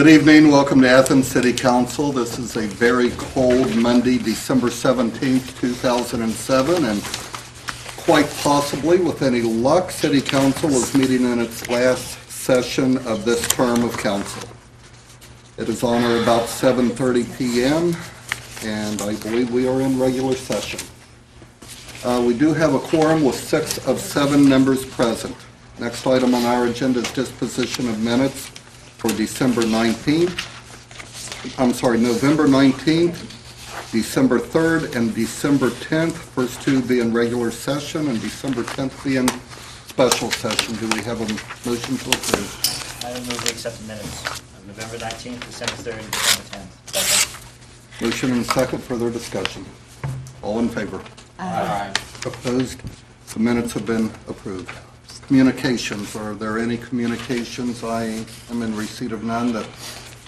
Good evening. Welcome to Athens City Council. This is a very cold Monday, December 17th, 2007, and quite possibly, with any luck, City Council is meeting in its last session of this term of council. It is on or about 7:30 p.m., and I believe we are in regular session. We do have a quorum with 6 of 7 members present. Next item on our agenda is disposition of minutes for November 19th, December 3rd, and December 10th. First two being regular session and December 10th being special session. Do we have a motion to approve? I will move to accept the minutes of November 19th, December 3rd, and December 10th. Second. Motion and second. Further discussion. All in favor? Aye. Opposed? The minutes have been approved. Communications. Are there any communications? I am in receipt of none that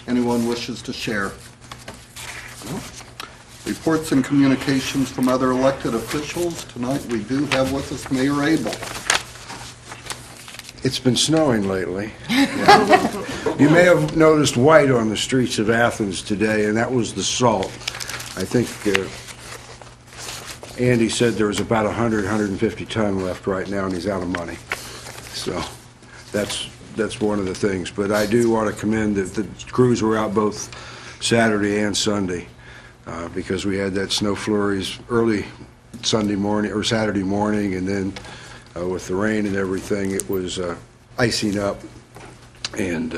anyone wishes to share. No? Reports and communications from other elected officials. Tonight we do have with us Mayor Abel. It's been snowing lately. You may have noticed white on the streets of Athens today, and that was the salt. I think Andy said there was about 150 ton left right now, and he's out of money. So that's one of the things. But I do want to commend that the crews were out both Saturday and Sunday because we had that snow flurries early Sunday morning or Saturday morning, and then with the rain and everything, it was icing up. And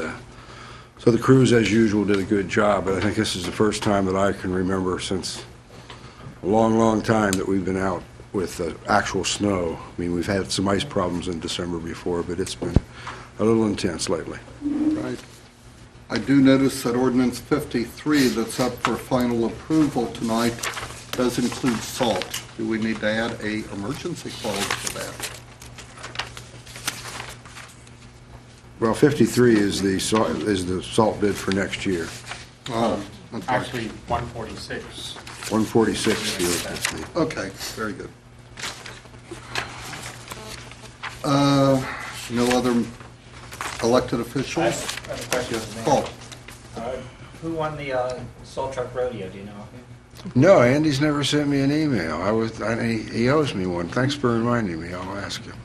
so the crews, as usual, did a good job. But I think this is the first time that I can remember since a long, long time that we've been out with actual snow. I mean, we've had some ice problems in December before, but it's been a little intense lately. Right. I do notice that ordinance 53 that's up for final approval tonight does include salt. Do we need to add a emergency clause to that? Well, 53 is the salt bid for next year. Okay. Actually, 146. 146 deals with the... Okay, very good. No other elected I officials? have a question. Yes, for the Paul. mayor. Who won the Salt Truck Rodeo, do you know? No, Andy's never sent me an email. He owes me one. Thanks for reminding me. I'll ask him.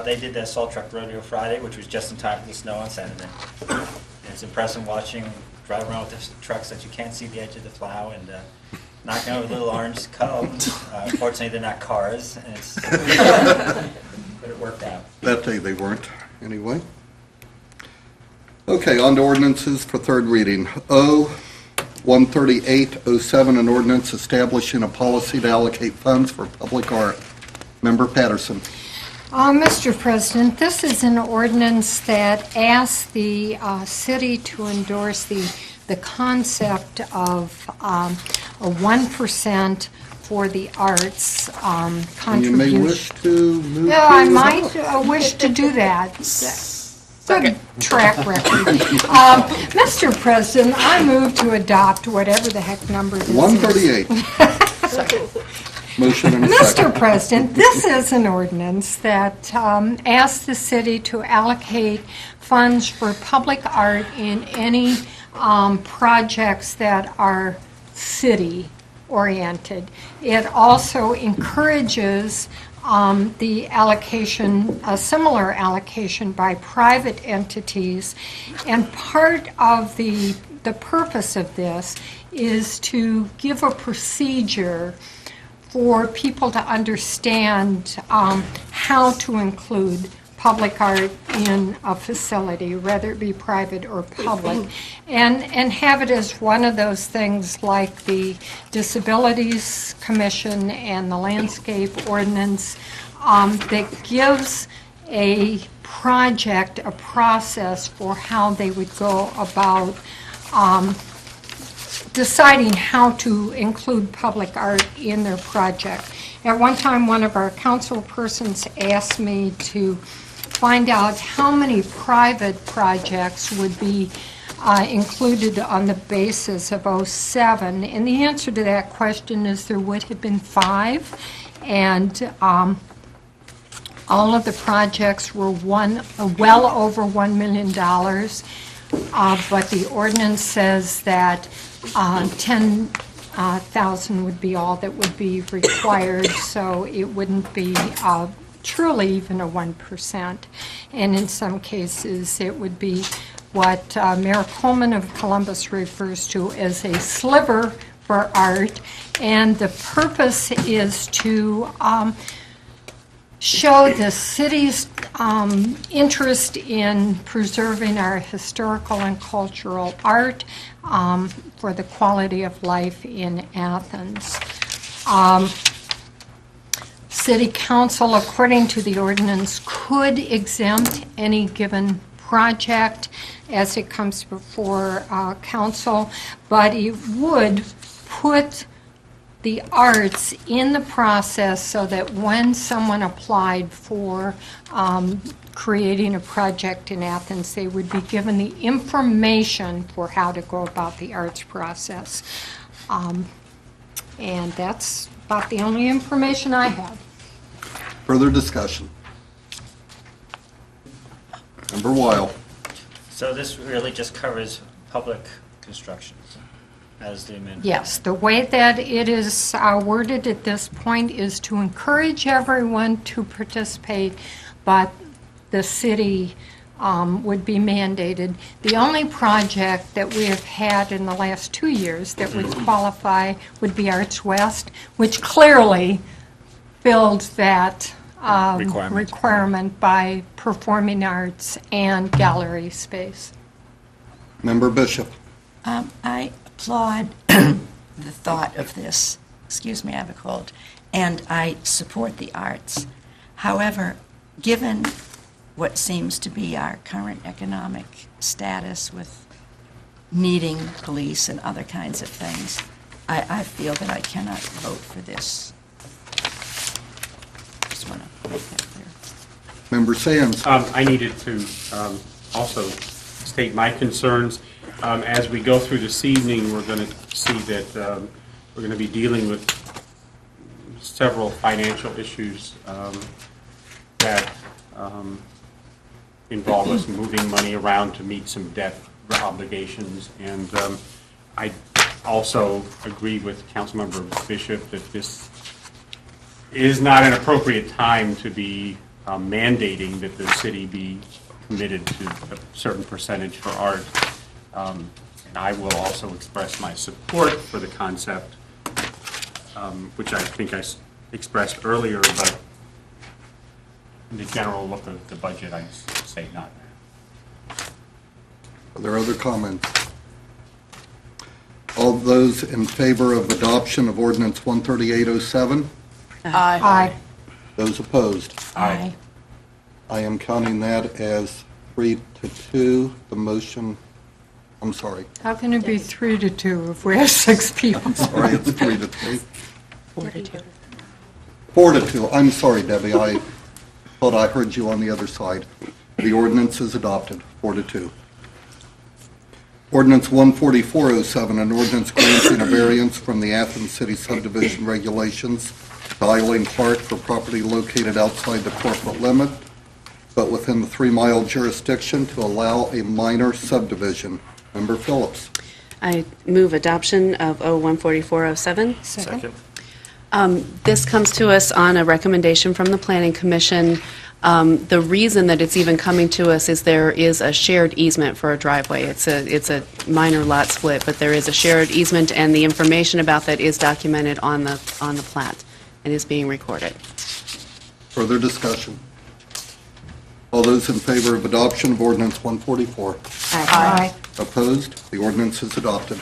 They did the Salt Truck Rodeo Friday, which was just in time for the snow on Saturday. And it's impressive watching, drive around with the trucks that you can't see the edge of the plow and knocking over little orange cubs. Fortunately, they're not cars, and it's, but it worked out. That day they weren't, anyway. Okay, on to ordinances for third reading. 13807, an ordinance establishing a policy to allocate funds for public art. Member Patterson. Mr. President, this is an ordinance that asks the city to endorse the concept of a 1% for the arts contribution. You may wish to move. No, I might wish to do that. Good track record. Mr. President, I move to adopt whatever the heck number this is. 138. Motion and a second. Mr. President, this is an ordinance that asks the city to allocate funds for public art in any projects that are city-oriented. It also encourages the allocation, a similar allocation by private entities, and part of the purpose of this is to give a procedure for people to understand how to include public art in a facility, whether it be private or public, and have it as one of those things like the Disabilities Commission and the Landscape Ordinance that gives a project, a process for how they would go about deciding how to include public art in their project. At one time, one of our council persons asked me to find out how many private projects would be included on the basis of '07, and the answer to that question is there would have been 5, and all of the projects were well over $1 million. but the ordinance says that 10,000 would be all that would be required, so it wouldn't be truly even a 1%. And in some cases, it would be what Mayor Coleman of Columbus refers to as a sliver for art, and the purpose is to show the city's interest in preserving our historical and cultural art for the quality of life in Athens. City Council, according to the ordinance, could exempt any given project as it comes before council, but it would put the arts in the process so that when someone applied for creating a project in Athens, they would be given the information for how to go about the arts process. And that's about the only information I have. Further discussion? Member Weil. So this really just covers public construction as the amendment. Yes, the way that it is worded at this point is to encourage everyone to participate, but the city would be mandated. The only project that we have had in the last 2 years that would qualify would be Arts West, which clearly filled that requirement by performing arts and gallery space. Member Bishop. I applaud the thought of this. Excuse me, I have a cold. And I support the arts. However, given what seems to be our current economic status with needing police and other kinds of things, I feel that I cannot vote for this. Just want to make that clear. Member Sands. I needed to also state my concerns. As we go through this evening, we're going to see that we're going to be dealing with several financial issues that involve us moving money around to meet some debt obligations. And I also agree with Councilmember Bishop that this is not an appropriate time to be mandating that the city be committed to a certain percentage for art. And I will also express my support for the concept, which I think I expressed earlier, but in the general look of the budget, I say not. Are there other comments? All those in favor of adoption of ordinance 13807? Aye. Those opposed? Aye. I am counting that as 3-2. The motion, I'm sorry. How can it be 3-2 if we have 6 people? Sorry, it's 3-3. 4-2. 4-2. I'm sorry, Debbie. I thought I heard you on the other side. The ordinance is adopted, 4-2. Ordinance 14407, an ordinance granting a variance from the Athens City subdivision regulations to Eileen Park for property located outside the corporate limit, but within the 3-mile jurisdiction to allow a minor subdivision. Member Phillips. I move adoption of O-14407. Second. This comes to us on a recommendation from the Planning Commission. The reason that it's even coming to us is there is a shared easement for a driveway. It's a minor lot split, but there is a shared easement, and the information about that is documented on the plat and is being recorded. Further discussion? All those in favor of adoption of ordinance 144? Aye. Opposed? The ordinance is adopted.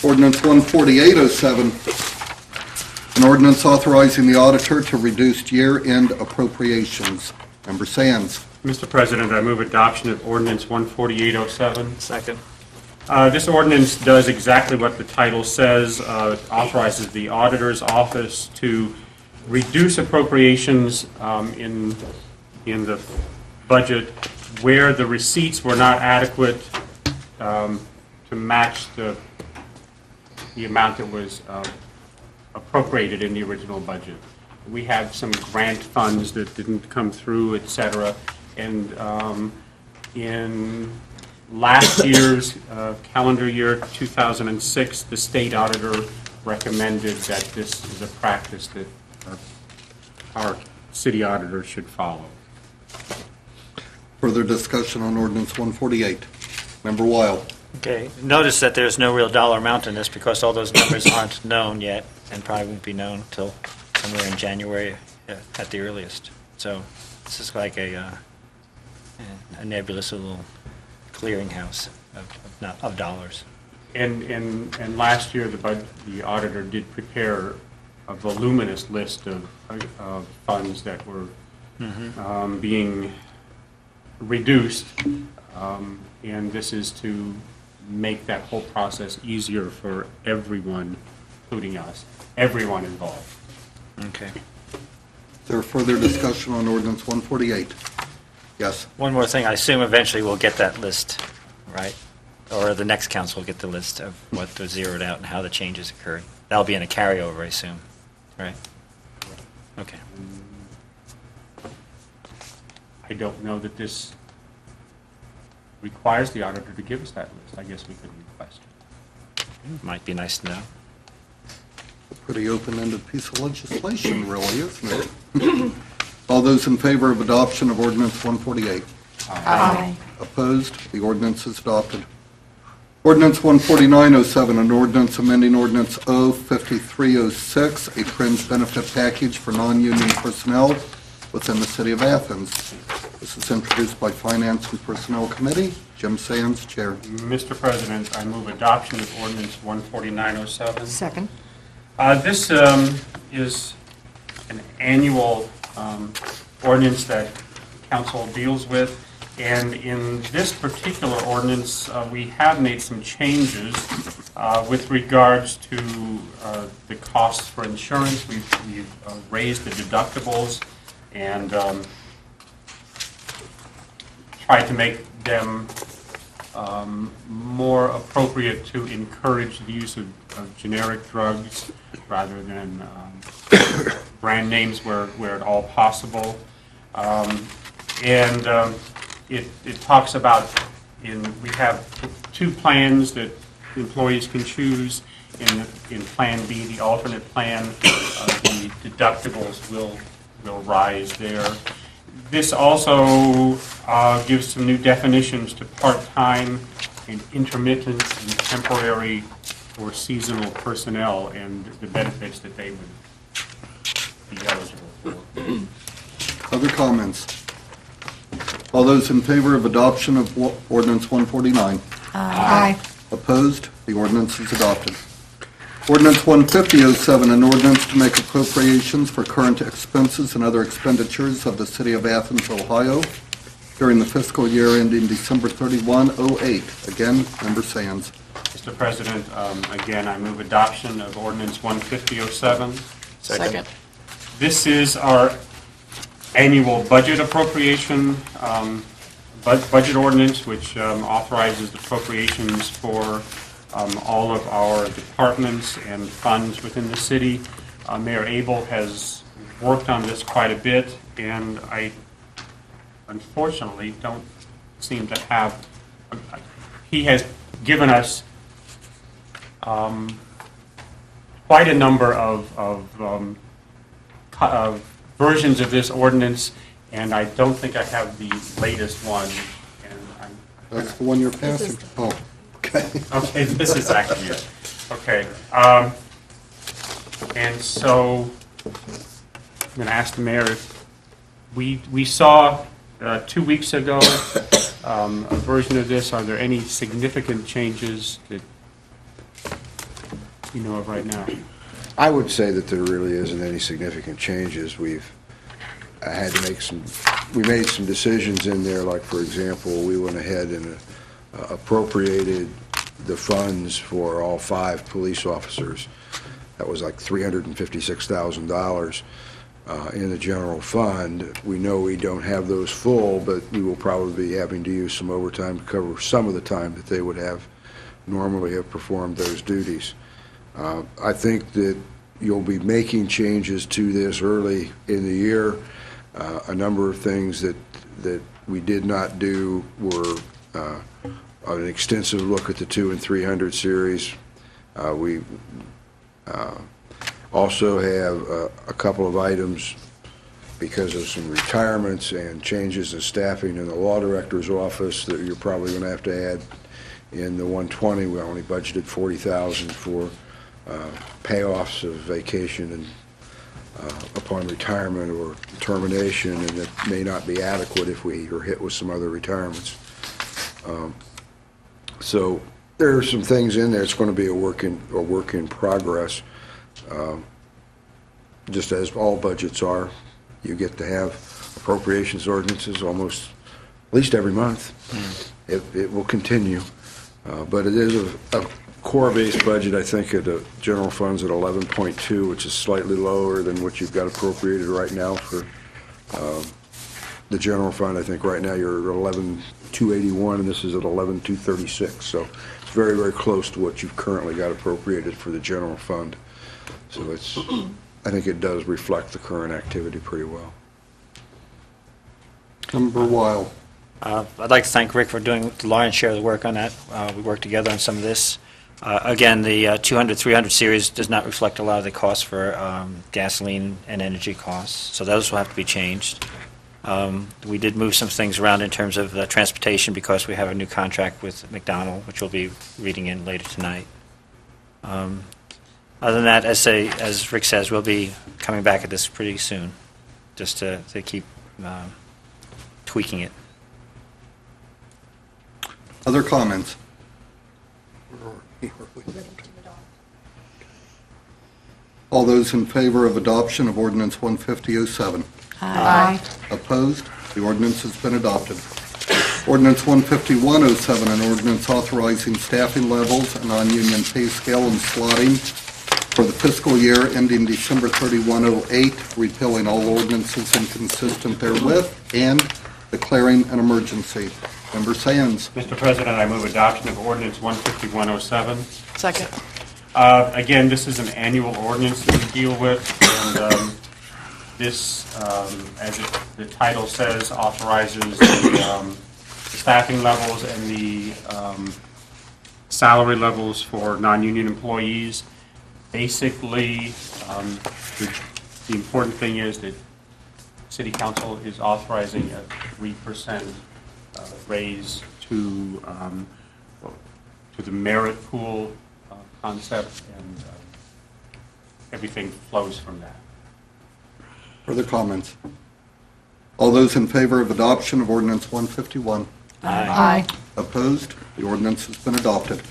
Ordinance 14807, an ordinance authorizing the auditor to reduce year-end appropriations. Member Sands. Mr. President, I move adoption of ordinance 14807. Second. This ordinance does exactly what the title says. It authorizes the auditor's office to reduce appropriations in the budget where the receipts were not adequate to match the amount that was appropriated in the original budget. We had some grant funds that didn't come through, et cetera, and in last year's calendar year, 2006, the state auditor recommended that this is a practice that our city auditor should follow. Further discussion on ordinance 148. Member Weil. Okay, notice that there's no real dollar amount in this because all those numbers aren't known yet and probably won't be known until somewhere in January at the earliest. So this is like a nebulous little clearinghouse of dollars. And last year, the auditor did prepare a voluminous list of funds that were being reduced, and this is to make that whole process easier for everyone, including us, everyone involved. Okay. Is there further discussion on ordinance 148? Yes. One more thing, I assume eventually we'll get that list, right? Or the next council will get the list of what was zeroed out and how the changes occurred. That'll be in a carryover, I assume, right? Okay. I don't know that this requires the auditor to give us that list. I guess we could request it. Might be nice to know. Pretty open-ended piece of legislation, really, isn't it? All those in favor of adoption of ordinance 148? Aye. Opposed? The ordinance is adopted. Ordinance 14907, an ordinance amending ordinance 05306, a fringe benefit package for non-union personnel within the city of Athens. This is introduced by Finance and Personnel Committee. Jim Sands, Chair. Mr. President, I move adoption of ordinance 14907. Second. This is an annual ordinance that council deals with, and in this particular ordinance, we have made some changes with regards to the costs for insurance. We've raised the deductibles and tried to make them more appropriate to encourage the use of generic drugs rather than brand names where at all possible. It talks about, we have two plans that employees can choose. In Plan B, the alternate plan, the deductibles will rise there. This also gives some new definitions to part-time and intermittent and temporary or seasonal personnel and the benefits that they would be eligible for. Other comments? All those in favor of adoption of ordinance 149? Aye. Opposed? The ordinance is adopted. Ordinance 15007, an ordinance to make appropriations for current expenses and other expenditures of the city of Athens, Ohio during the fiscal year ending December 31, 08. Again, Member Sands. Mr. President, again, I move adoption of ordinance 15007. Second. This is our annual budget appropriation, budget ordinance, which authorizes appropriations for all of our departments and funds within the city. Mayor Abel has worked on this quite a bit, and I unfortunately don't seem to have, he has given us quite a number of versions of this ordinance, and I don't think I have the latest one. And That's the one you're passing? Oh, okay. Okay, this is actually it. Okay. And so I'm going to ask the mayor if we saw 2 weeks ago a version of this. Are there any significant changes that you know of right now? I would say that there really isn't any significant changes. We've had to make we made some decisions in there, like, for example, we went ahead and appropriated the funds for all 5 police officers. That was like $356,000 in the general fund. We know we don't have those full, but we will probably be having to use some overtime to cover some of the time that they would have normally have performed those duties. I think that you'll be making changes to this early in the year. A number of things that we did not do were an extensive look at the 2 and 300 series. We also have a couple of items because of some retirements and changes in staffing in the law director's office that you're probably going to have to add. In the 120, we only budgeted $40,000 for payoffs of vacation and upon retirement or termination, and it may not be adequate if we are hit with some other retirements. So there are some things in there. It's going to be a work in progress. Just as all budgets are, you get to have appropriations ordinances almost at least every month. It will continue, but it is a core-based budget. I think at the general fund's at 11.2, which is slightly lower than what you've got appropriated right now for the general fund. I think right now you're at 11.281, and this is at 11.236. So it's very, very close to what you've currently got appropriated for the general fund. So it's, I think it does reflect the current activity pretty well. Member Weil. I'd like to thank Rick for doing the lion's share of the work on that. We worked together on some of this. Again, the 200, 300 series does not reflect a lot of the costs for gasoline and energy costs, so those will have to be changed. We did move some things around in terms of transportation because we have a new contract with McDonald, which we'll be reading in later tonight. Other than that, as Rick says, we'll be coming back at this pretty soon, just to keep tweaking it. Other comments? All those in favor of adoption of ordinance 15007? Aye. Opposed? The ordinance has been adopted. Ordinance 15107, an ordinance authorizing staffing levels, a non-union pay scale, and slotting for the fiscal year ending December 3108, repealing all ordinances inconsistent therewith, and declaring an emergency. Member Sands. Mr. President, I move adoption of ordinance 15107. Second. Again, this is an annual ordinance that we deal with, and this, as the title says, authorizes the staffing levels and the salary levels for non-union employees. Basically, the important thing is that City Council is authorizing a 3% raise to the merit pool concept, and everything flows from that. Further comments? All those in favor of adoption of ordinance 151? Aye. Opposed? The ordinance has been adopted.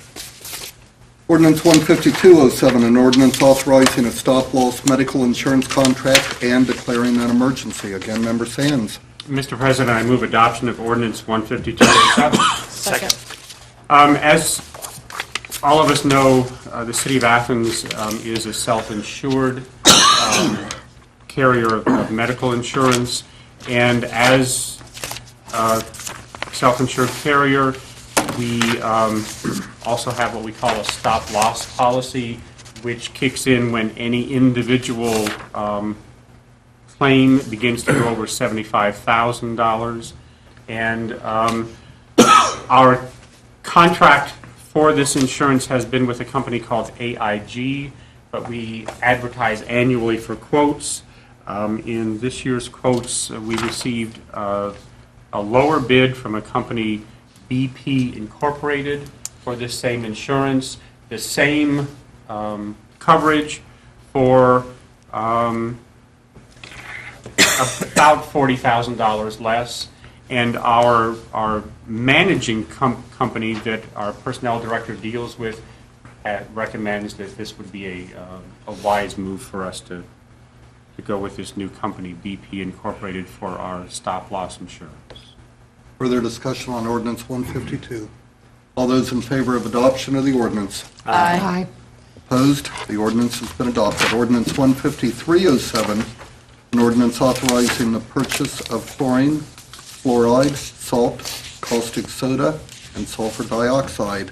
Ordinance 15207, an ordinance authorizing a stop-loss medical insurance contract and declaring an emergency. Again, Member Sands. Mr. President, I move adoption of ordinance 15207. Second. As all of us know, the City of Athens is a self-insured carrier of medical insurance, and as a self-insured carrier, we also have what we call a stop-loss policy, which kicks in when any individual claim begins to go over $75,000. And our contract for this insurance has been with a company called AIG, but we advertise annually for quotes. In this year's quotes, we received a lower bid from a company, BP Incorporated, for this same insurance, the same coverage for about $40,000 less, and our managing company that our personnel director deals with recommends that this would be a wise move for us to go with this new company, BP Incorporated, for our stop-loss insurance. Further discussion on ordinance 152. All those in favor of adoption of the ordinance? Aye. Opposed? The ordinance has been adopted. Ordinance 15307, an ordinance authorizing the purchase of chlorine, fluoride, salt, caustic soda, and sulfur dioxide.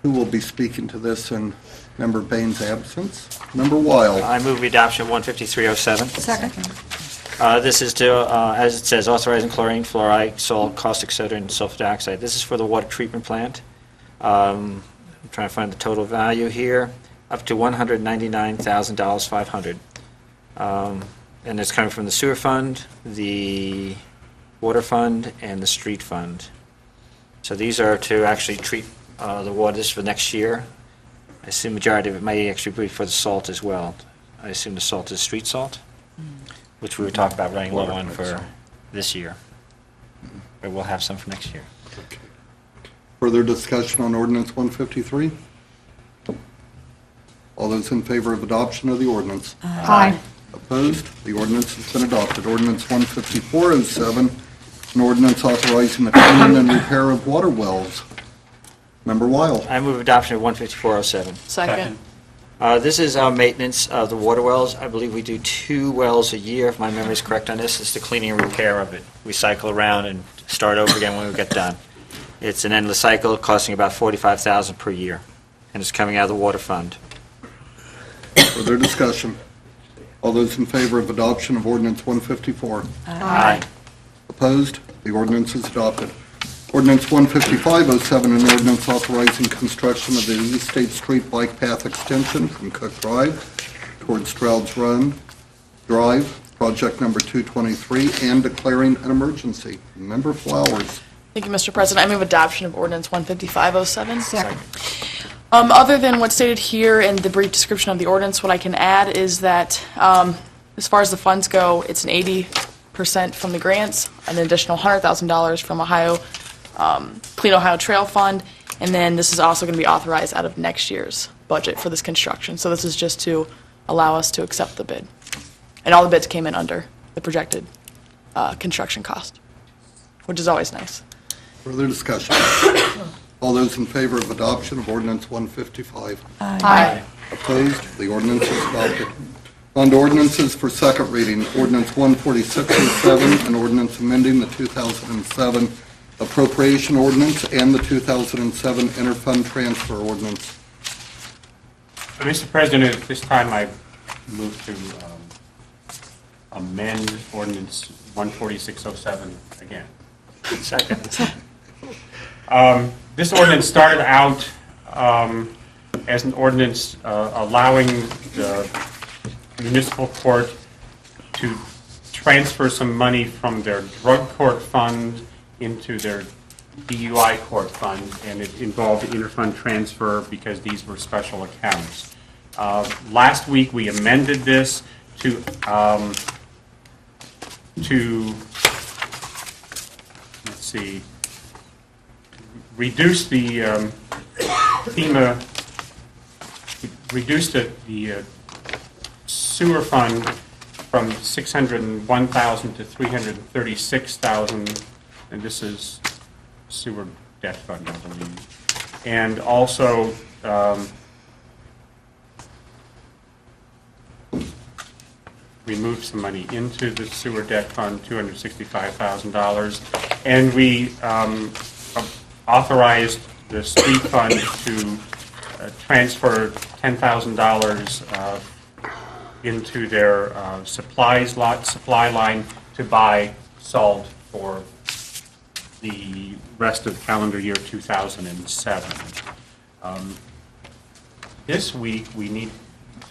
Who will be speaking to this in Member Bain's absence? Member Weil. I move adoption of 15307. Second. This is to, as it says, authorizing chlorine, fluoride, salt, caustic soda, and sulfur dioxide. This is for the water treatment plant. I'm trying to find the total value here, up to $199,500. And it's coming from the sewer fund, the water fund, and the street fund. So these are to actually treat the waters for next year. I assume majority of it may actually be for the salt as well. I assume the salt is street salt, which we were talking about running low on for this year. But we'll have some for next year. Further discussion on ordinance 153? All those in favor of adoption of the ordinance? Aye. Opposed? The ordinance has been adopted. Ordinance 15407, an ordinance authorizing the cleaning and repair of water wells. Member Weil. I move adoption of 15407. Second. This is our maintenance of the water wells. I believe we do 2 wells a year, if my memory is correct on this. It's the cleaning and repair of it. We cycle around and start over again when we get done. It's an endless cycle costing about $45,000 per year, and it's coming out of the water fund. Further discussion? All those in favor of adoption of ordinance 154? Aye. Opposed? The ordinance is adopted. Ordinance 15507, an ordinance authorizing construction of the East State Street Bike Path Extension from Cook Drive towards Stroud's Run Drive, project number 223, and declaring an emergency. Member Flowers. Thank you, Mr. President. I move adoption of ordinance 15507. Second. Other than what's stated here in the brief description of the ordinance, what I can add is that as far as the funds go, it's an 80% from the grants, an additional $100,000 from Clean Ohio Trail Fund, and then this is also going to be authorized out of next year's budget for this construction. So this is just to allow us to accept the bid. And all the bids came in under the projected construction cost, which is always nice. Further discussion? All those in favor of adoption of ordinance 155? Aye. Opposed? The ordinance is adopted. On to ordinances for second reading. Ordinance 14607, an ordinance amending the 2007 appropriation ordinance and the 2007 interfund transfer ordinance. Mr. President, at this time, I move to amend ordinance 14607 again. Second. This ordinance started out as an ordinance allowing the municipal court to transfer some money from their drug court fund into their DUI court fund, and it involved the interfund transfer because these were special accounts. Last week, we amended this to let's see, reduce the reduced the sewer fund from $601,000 to $336,000, and this is sewer debt fund, I believe. And also we moved some money into the sewer debt fund, $265,000, and we authorized the street fund to transfer $10,000 into their supply line to buy salt for the rest of calendar year 2007. This week, we need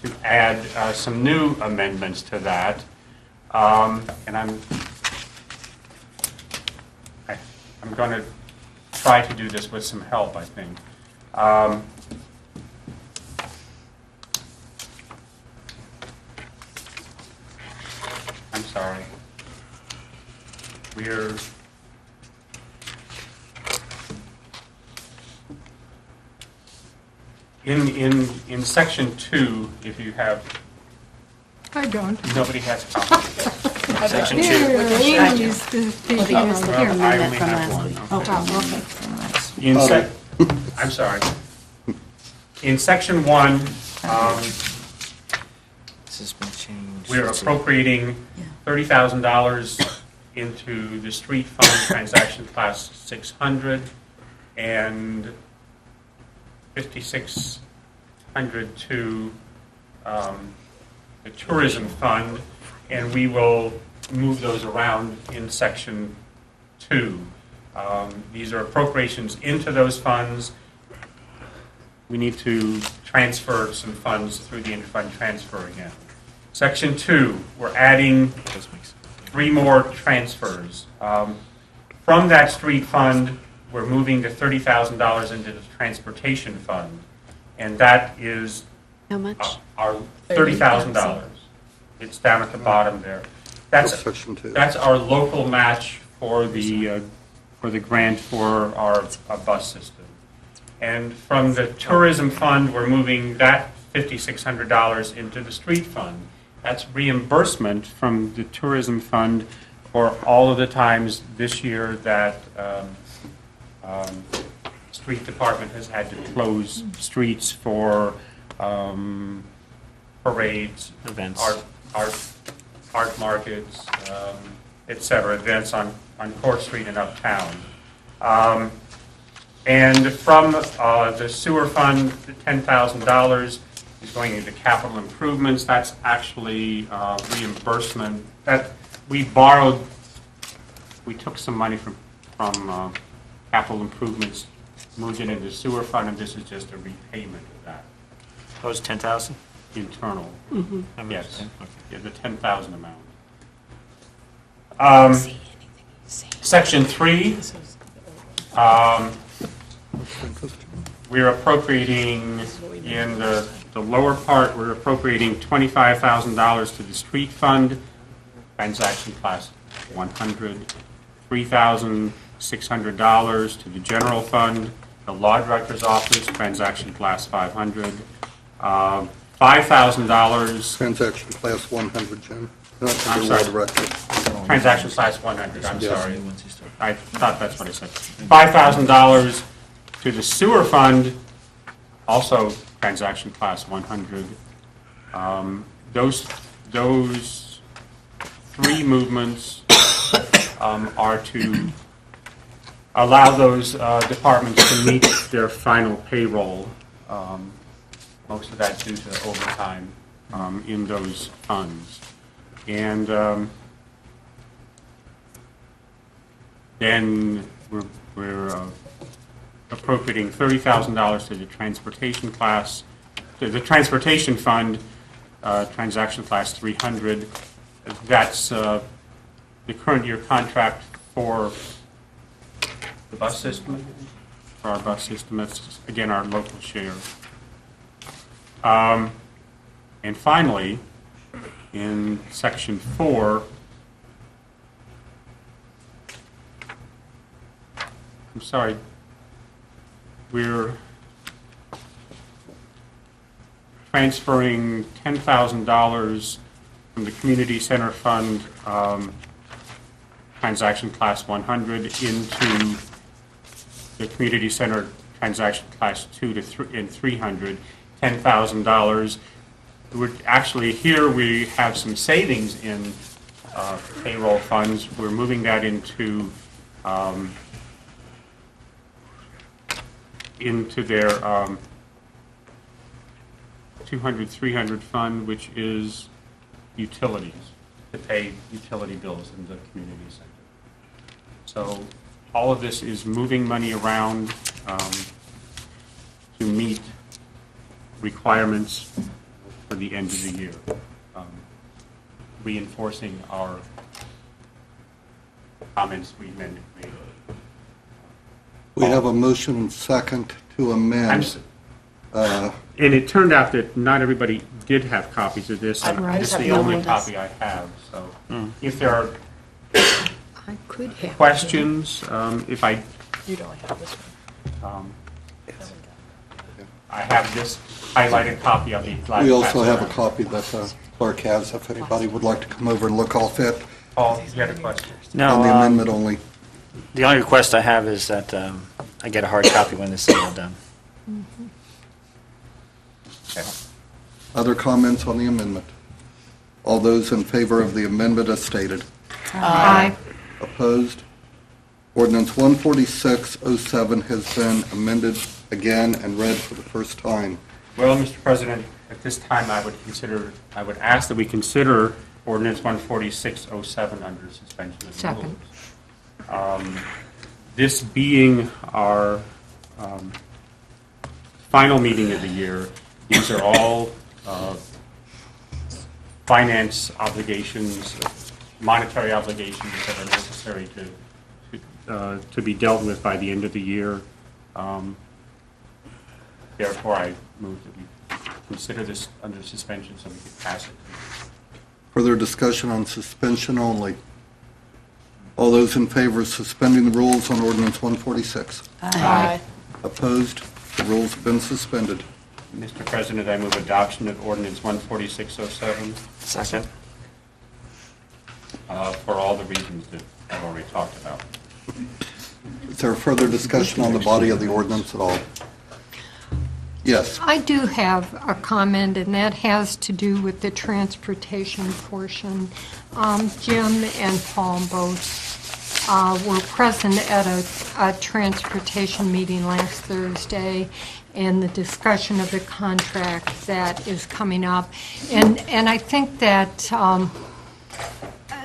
to add some new amendments to that, and I'm going to try to do this with some help, I think. I'm sorry. We're in section 2, if you have, I don't. nobody has copies. Section 2. Here, Amy's the Here, one. Mr. Well, I amendment only from have last one. week. Okay. I'm sorry. In section 1, This has been changed. we're Let's see. appropriating $30,000 into the street fund transaction class 600 and $5,600 to the tourism fund, and we will move those around in Section 2. These are appropriations into those funds. We need to transfer some funds through the interfund transfer again. Section 2, we're adding 3 more transfers. From that street fund, we're moving the $30,000 into the transportation fund, and that is How much? our $30,000. It's down at the bottom there. That's Section 2. that's our local match for the grant for our bus system. And from the tourism fund, we're moving that $5,600 into the street fund. That's reimbursement from the tourism fund for all of the times this year that street department has had to close streets for parades, Events. art markets, et cetera, events on Court Street and uptown. And from the sewer fund, the $10,000 is going into capital improvements. That's actually reimbursement. That we borrowed, we took some money from capital improvements, moved it into sewer fund, and this is just a repayment of that, Oh, it's 10,000? internal. How much? Yes, Okay. yeah, the 10,000 amount. Section 3, we're appropriating, in the lower part, we're appropriating $25,000 to the street fund, transaction class 100, $3,600 to the general fund, the law director's office, transaction class 500, $5,000, Transaction class 100, Jim. Not to I'm the sorry. law director. transaction class 100, I'm Yes. sorry. I thought that's what I said. $5,000 to the sewer fund, also transaction class 100. Those 3 movements are to allow those departments to meet their final payroll. Most of that due to overtime in those funds. And then we're appropriating $30,000 to the transportation class, to the transportation fund, transaction class 300. That's the current year contract for the bus system, for our bus system. That's, again, our local share. And finally, in section 4, I'm sorry, we're transferring $10,000 from the community center fund, transaction class 100, into the community center transaction class 2 and 300, $10,000. We're actually, here we have some savings in payroll funds. We're moving that into their 200, 300 fund, which is utilities, to pay utility bills in the community center. So all of this is moving money around to meet requirements for the end of the year, reinforcing our comments we made. We have a motion and second to amend. And it turned out that not everybody did have copies of this, and Right. this is the only copy I have. So if there are I could have. questions, if I, You'd only have this one. I have this highlighted copy of the last. We also have a pass copy that the clerk has, if anybody would like to come over and look off it, around. Paul, you had a question? on the amendment only. The only request I have is that I get a hard copy when this is all done. Other comments on the amendment? All those in favor of the amendment as stated? Aye. Opposed? Ordinance 14607 has been amended again and read for the first time. Well, Mr. President, at this time, I would ask that we consider ordinance 14607 under suspension of the Second. rules. This being our final meeting of the year, these are all finance obligations, monetary obligations that are necessary to be dealt with by the end of the year. Therefore, I move that we consider this under suspension so we can pass it. Further discussion on suspension only. All those in favor of suspending the rules on ordinance 146? Aye. Opposed? The rules have been suspended. Mr. President, I move adoption of ordinance 14607 Second. for all the reasons that I've already talked about. Is there further discussion on the body of the ordinance at all? Yes. I do have a comment, and that has to do with the transportation portion. Jim and Paul both were present at a transportation meeting last Thursday, and the discussion of the contract that is coming up. And I think that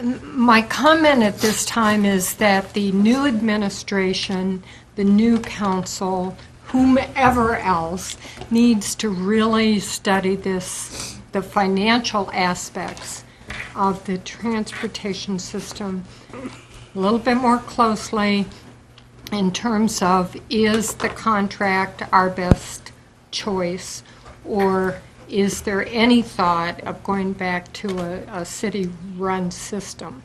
my comment at this time is that the new administration, the new council, whomever else, needs to really study this, the financial aspects of the transportation system a little bit more closely in terms of, is the contract our best choice, or is there any thought of going back to a city-run system?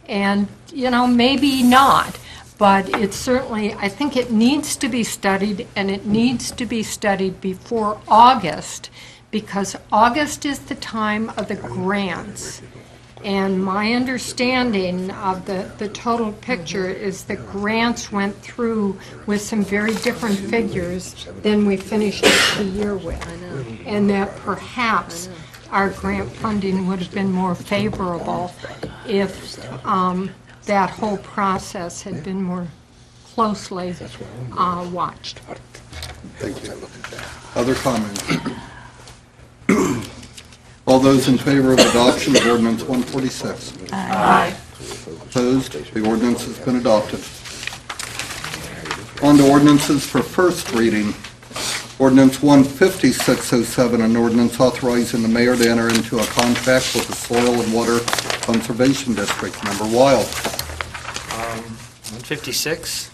And, you know, maybe not. But it certainly, I think it needs to be studied, and it needs to be studied before August, because August is the time of the grants. And my understanding of the total picture is that grants went through with some very different figures than we finished the year with. And that perhaps our grant funding would have been more favorable if that whole process had been more closely watched. Thank you. Other comments? All those in favor of adoption of ordinance 146? Aye. Opposed? The ordinance has been adopted. On to ordinances for first reading. Ordinance 15607, an ordinance authorizing the mayor to enter into a contract with the Soil and Water Conservation District. Member Wild. 156?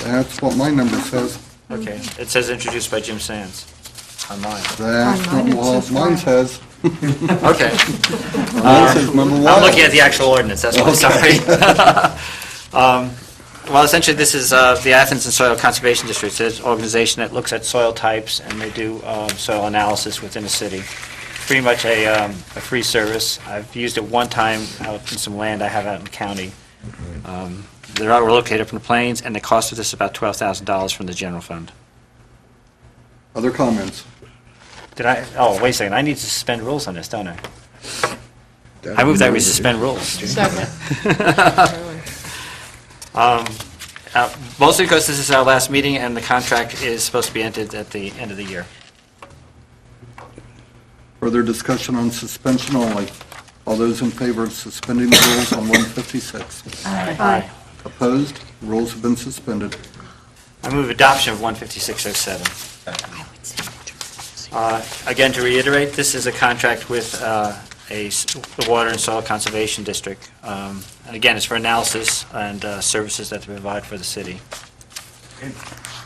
That's what my number says. Okay. It says introduced by Jim Sands on mine. That's On mine not it what says mine Wild. says. Okay. Mine says Member Wild. I'm looking at the actual ordinance, that's why, sorry. Well, essentially, this is the Athens and Soil Conservation District. It's an organization that looks at soil types, and they do soil analysis within the city. Pretty much a free service. I've used it one time out in some land I have out in the county. They're all located up in the plains, and the cost of this is about $12,000 from the general fund. Other comments? Oh, wait a second, I need to suspend rules on this, don't I? I move that we suspend rules. Second. Mostly because this is our last meeting, and the contract is supposed to be entered at the end of the year. Further discussion on suspension only. All those in favor of suspending the rules on 156? Aye. Opposed? Rules have been suspended. I move adoption of 15607. Again, to reiterate, this is a contract with the Water and Soil Conservation District. And again, it's for analysis and services that they provide for the city.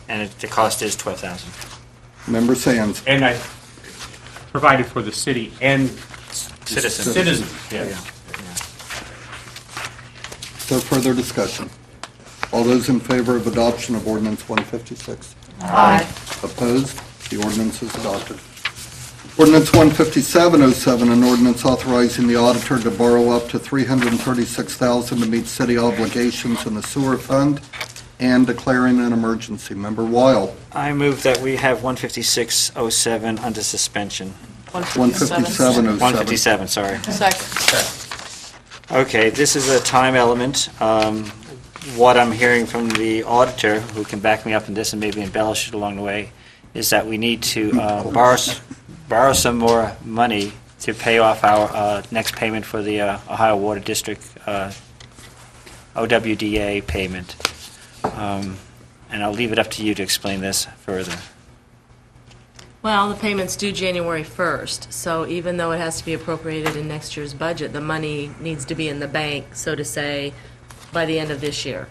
And the cost is $12,000. Member Sands. And I provided for the city and Citizens. citizens. Yeah. Yes. Is there further discussion? All those in favor of adoption of ordinance 156? Aye. Opposed? The ordinance is adopted. Ordinance 15707, an ordinance authorizing the auditor to borrow up to $336,000 to meet city obligations in the sewer fund and declaring an emergency. Member Weil. I move that we have 15607 under suspension. 15707. 157, sorry. Second. Okay, this is a time element. What I'm hearing from the auditor, who can back me up in this and maybe embellish it along the way, is that we need to borrow some more money to pay off our next payment for the Ohio Water District OWDA payment. And I'll leave it up to you to explain this further. Well, the payment's due January 1st, so even though it has to be appropriated in next year's budget, the money needs to be in the bank, so to say, by the end of this year.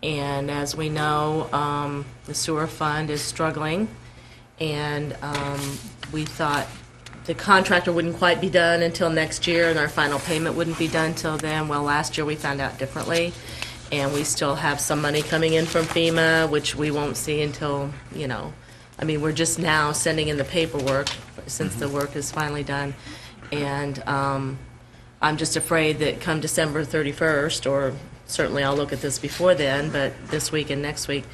And as we know, the sewer fund is struggling, and we thought the contractor wouldn't quite be done until next year, and our final payment wouldn't be done till then. Well, last year we found out differently, and we still have some money coming in from FEMA, which we won't see until, I mean, we're just now sending in the paperwork since the work is finally done. And I'm just afraid that come December 31st, or certainly I'll look at this before then, but this week and next week,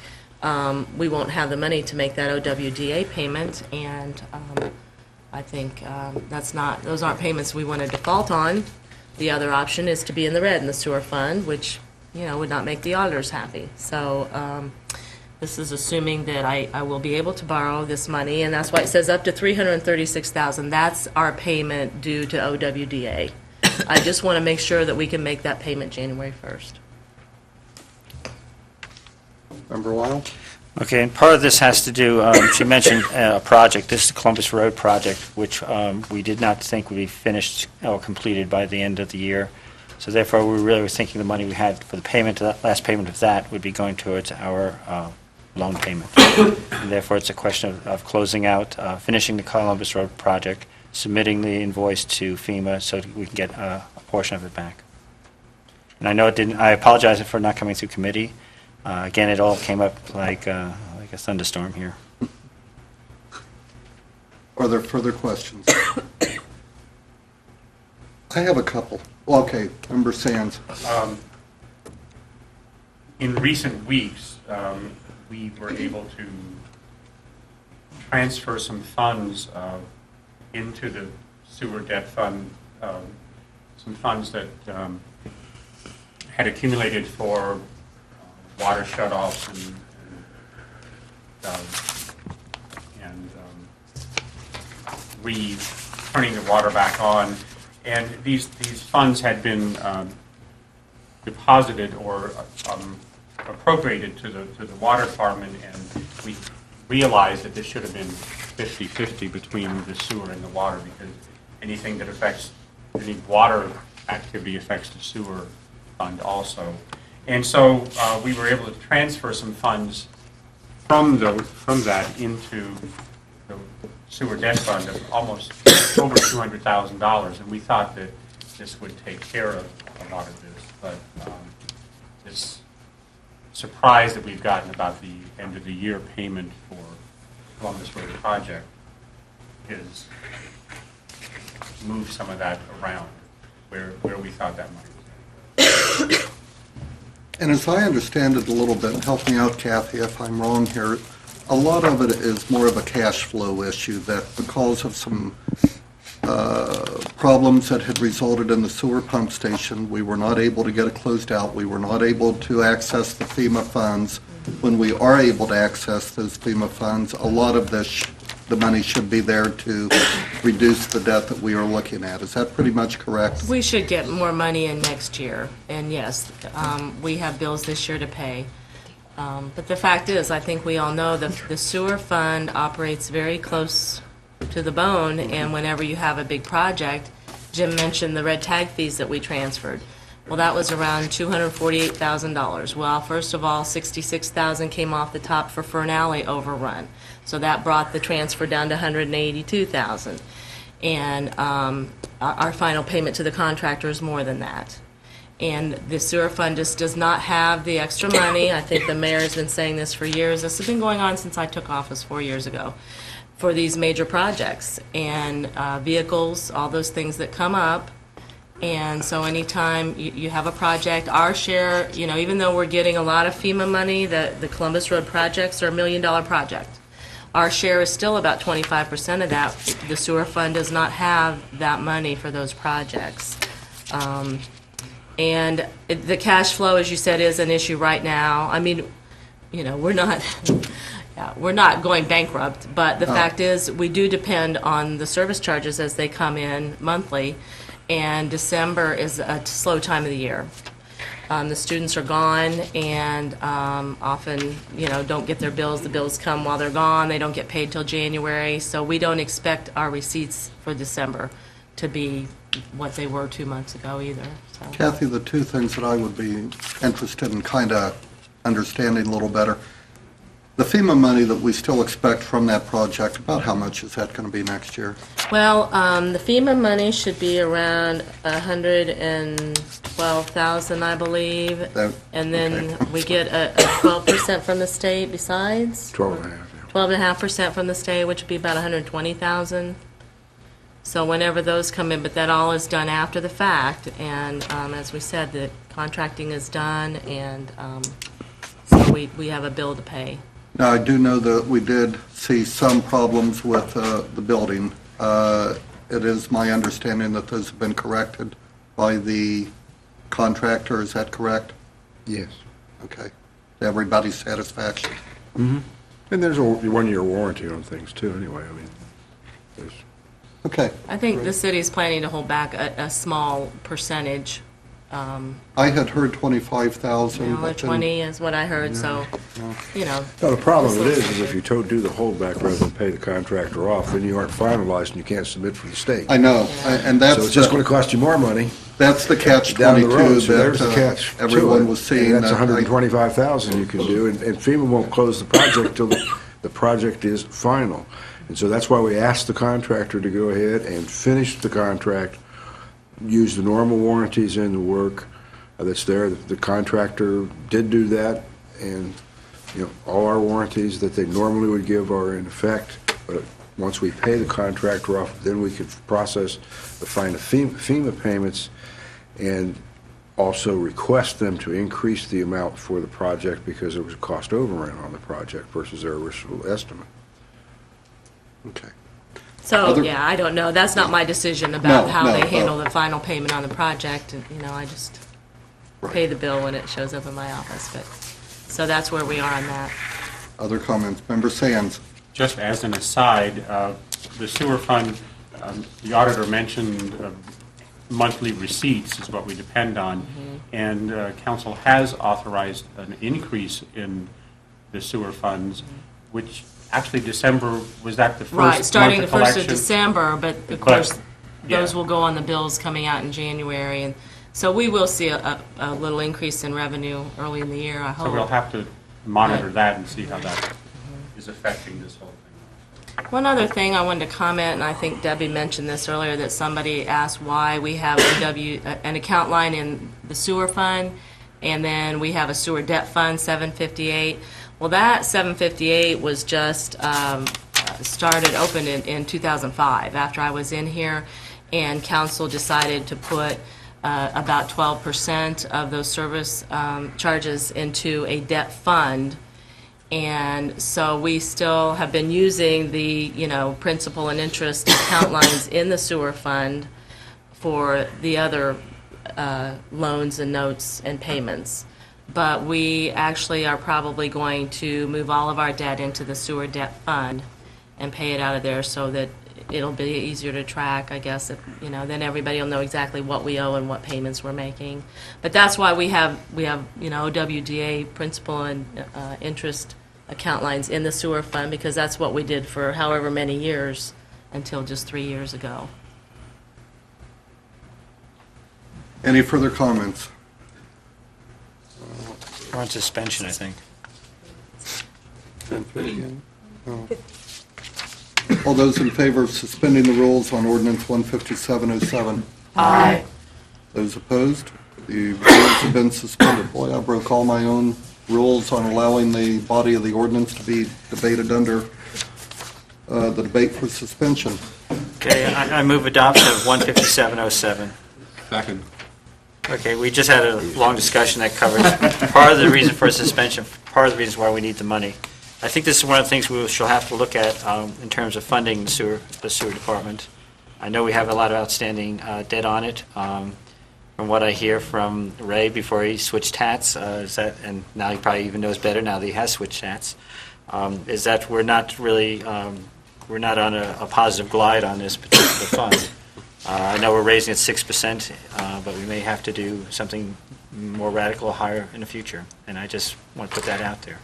we won't have the money to make that OWDA payment. And I think those aren't payments we want to default on. The other option is to be in the red in the sewer fund, which, would not make the auditors happy. So this is assuming that I will be able to borrow this money, and that's why it says up to $336,000. That's our payment due to OWDA. I just want to make sure that we can make that payment January 1st. Member Weil? Okay, and part of this has to do, she mentioned a project, this is the Columbus Road project, which we did not think would be finished or completed by the end of the year. So therefore, we really were thinking the money we had for the payment, the last payment of that, would be going towards our loan payment. And therefore, it's a question of closing out, finishing the Columbus Road project, submitting the invoice to FEMA so that we can get a portion of it back. And I know it didn't, I apologize for not coming through committee. Again, it all came up like a thunderstorm here. Are there further questions? I have a couple. Okay, Member Sands. In recent weeks, we were able to transfer some funds into the sewer debt fund, some funds that had accumulated for water shutoffs and turning the water back on. And these funds had been deposited or appropriated to the water department, and we realized that this should have been 50-50 between the sewer and the water, because anything that affects, any water activity affects the sewer fund also. And so we were able to transfer some funds from that into the sewer debt fund of almost over $200,000, and we thought that this would take care of a lot of this. But this surprise that we've gotten about the end of the year payment for Columbus Road project is moved some of that around where we thought that money was. And as I understand it a little bit, help me out, Kathy, if I'm wrong here, a lot of it is more of a cash flow issue, that because of some problems that had resulted in the sewer pump station, we were not able to get it closed out. We were not able to access the FEMA funds. When we are able to access those FEMA funds, a lot of this, the money should be there to reduce the debt that we are looking at. Is that pretty much correct? We should get more money in next year, and yes, we have bills this year to pay. But the fact is, I think we all know that the sewer fund operates very close to the bone, and whenever you have a big project, Jim mentioned the red tag fees that we transferred. Well, that was around $248,000. Well, first of all, $66,000 came off the top for Fern Alley overrun. So that brought the transfer down to $182,000. And our final payment to the contractor is more than that. And the sewer fund just does not have the extra money. I think the mayor's been saying this for years. This has been going on since I took office 4 years ago, for these major projects and vehicles, all those things that come up. And so anytime you have a project, our share, even though we're getting a lot of FEMA money, the Columbus Road projects are $1 million project. Our share is still about 25% of that. The sewer fund does not have that money for those projects. And the cash flow, as you said, is an issue right now. I mean, we're not, Yeah, we're not going bankrupt, but the fact is, we do depend on the service charges as they come in monthly, and December is a slow time of the year. The students are gone and often, don't get their bills. The bills come while they're gone. They don't get paid till January, so we don't expect our receipts for December to be what they were 2 months ago either. So. Kathy, the two things that I would be interested in kind of understanding a little better, the FEMA money that we still expect from that project, about how much is that going to be next year? Well, the FEMA money should be around $112,000, I believe. And then we get a 12% from the state besides. 12.5% from the state, which would be about $120,000. So whenever those come in, but that all is done after the fact. And as we said, the contracting is done, and so we have a bill to pay. Now, I do know that we did see some problems with the building. It is my understanding that those have been corrected by the contractor. Is that correct? Yes. Okay. To everybody's satisfaction. And there's a one-year warranty on things, too, anyway. I mean, there's... Okay. I think the city's planning to hold back a small percentage. I had heard 25,000. 20 is what I heard, so, No, the problem with it is if you do the holdback rather than pay the contractor off, then you aren't finalized and you can't submit for the state. I know, and that's So it's just going to cost you more money that's the down the road. catch-22 So there's the that catch. to everyone it. was seeing. And that's that I- $125,000 you can do, and FEMA won't close the project till the project is final. And so that's why we asked the contractor to go ahead and finish the contract, use the normal warranties in the work that's there. The contractor did do that, and all our warranties that they normally would give are in effect. But once we pay the contractor off, then we could process the FEMA payments and also request them to increase the amount for the project because there was a cost overrun on the project versus their original estimate. Okay. So, yeah, I don't know. That's not my decision about how they no. handle the final payment on the project. And, I just pay the bill when it shows up in my office. But so that's where we are on that. Other comments? Member Sands? Just as an aside, the sewer fund, the auditor mentioned monthly receipts is what we depend on, and council has authorized an increase in the sewer funds, which actually December, was that the first Right, starting the month of 1st of collection? December, but of course, yeah. those will go on the bills coming out in January. And so we will see a little increase in revenue early in the year, I hope. So we'll have to monitor that and see how that is affecting this whole thing. One other thing I wanted to comment, and I think Debbie mentioned this earlier, that somebody asked why we have an account line in the sewer fund, and then we have a sewer debt fund, 758. Well, that 758 was just opened in 2005, after I was in here, and council decided to put about 12% of those service charges into a debt fund. And so we still have been using the, principal and interest account lines in the sewer fund for the other loans and notes and payments. But we actually are probably going to move all of our debt into the sewer debt fund and pay it out of there so that it'll be easier to track, I guess, then everybody will know exactly what we owe and what payments we're making. But that's why we have OWDA principal and interest account lines in the sewer fund, because that's what we did for however many years until just 3 years ago. Any further comments? We're on suspension, I think. All those in favor of suspending the rules on ordinance 15707? Aye. Those opposed? The rules have been suspended. Boy, I broke all my own rules on allowing the body of the ordinance to be debated under the debate for suspension. Okay, I move adoption of 15707. Second. Okay, we just had a long discussion that covers part of the reason for suspension, part of the reason why we need the money. I think this is one of the things we shall have to look at in terms of funding the sewer department. I know we have a lot of outstanding debt on it. From what I hear from Ray before he switched hats, and now he probably even knows better now that he has switched hats. is that we're not really, we're not on a positive glide on this particular fund. I know we're raising it 6%, but we may have to do something more radical, higher in the future, and I just want to put that out there.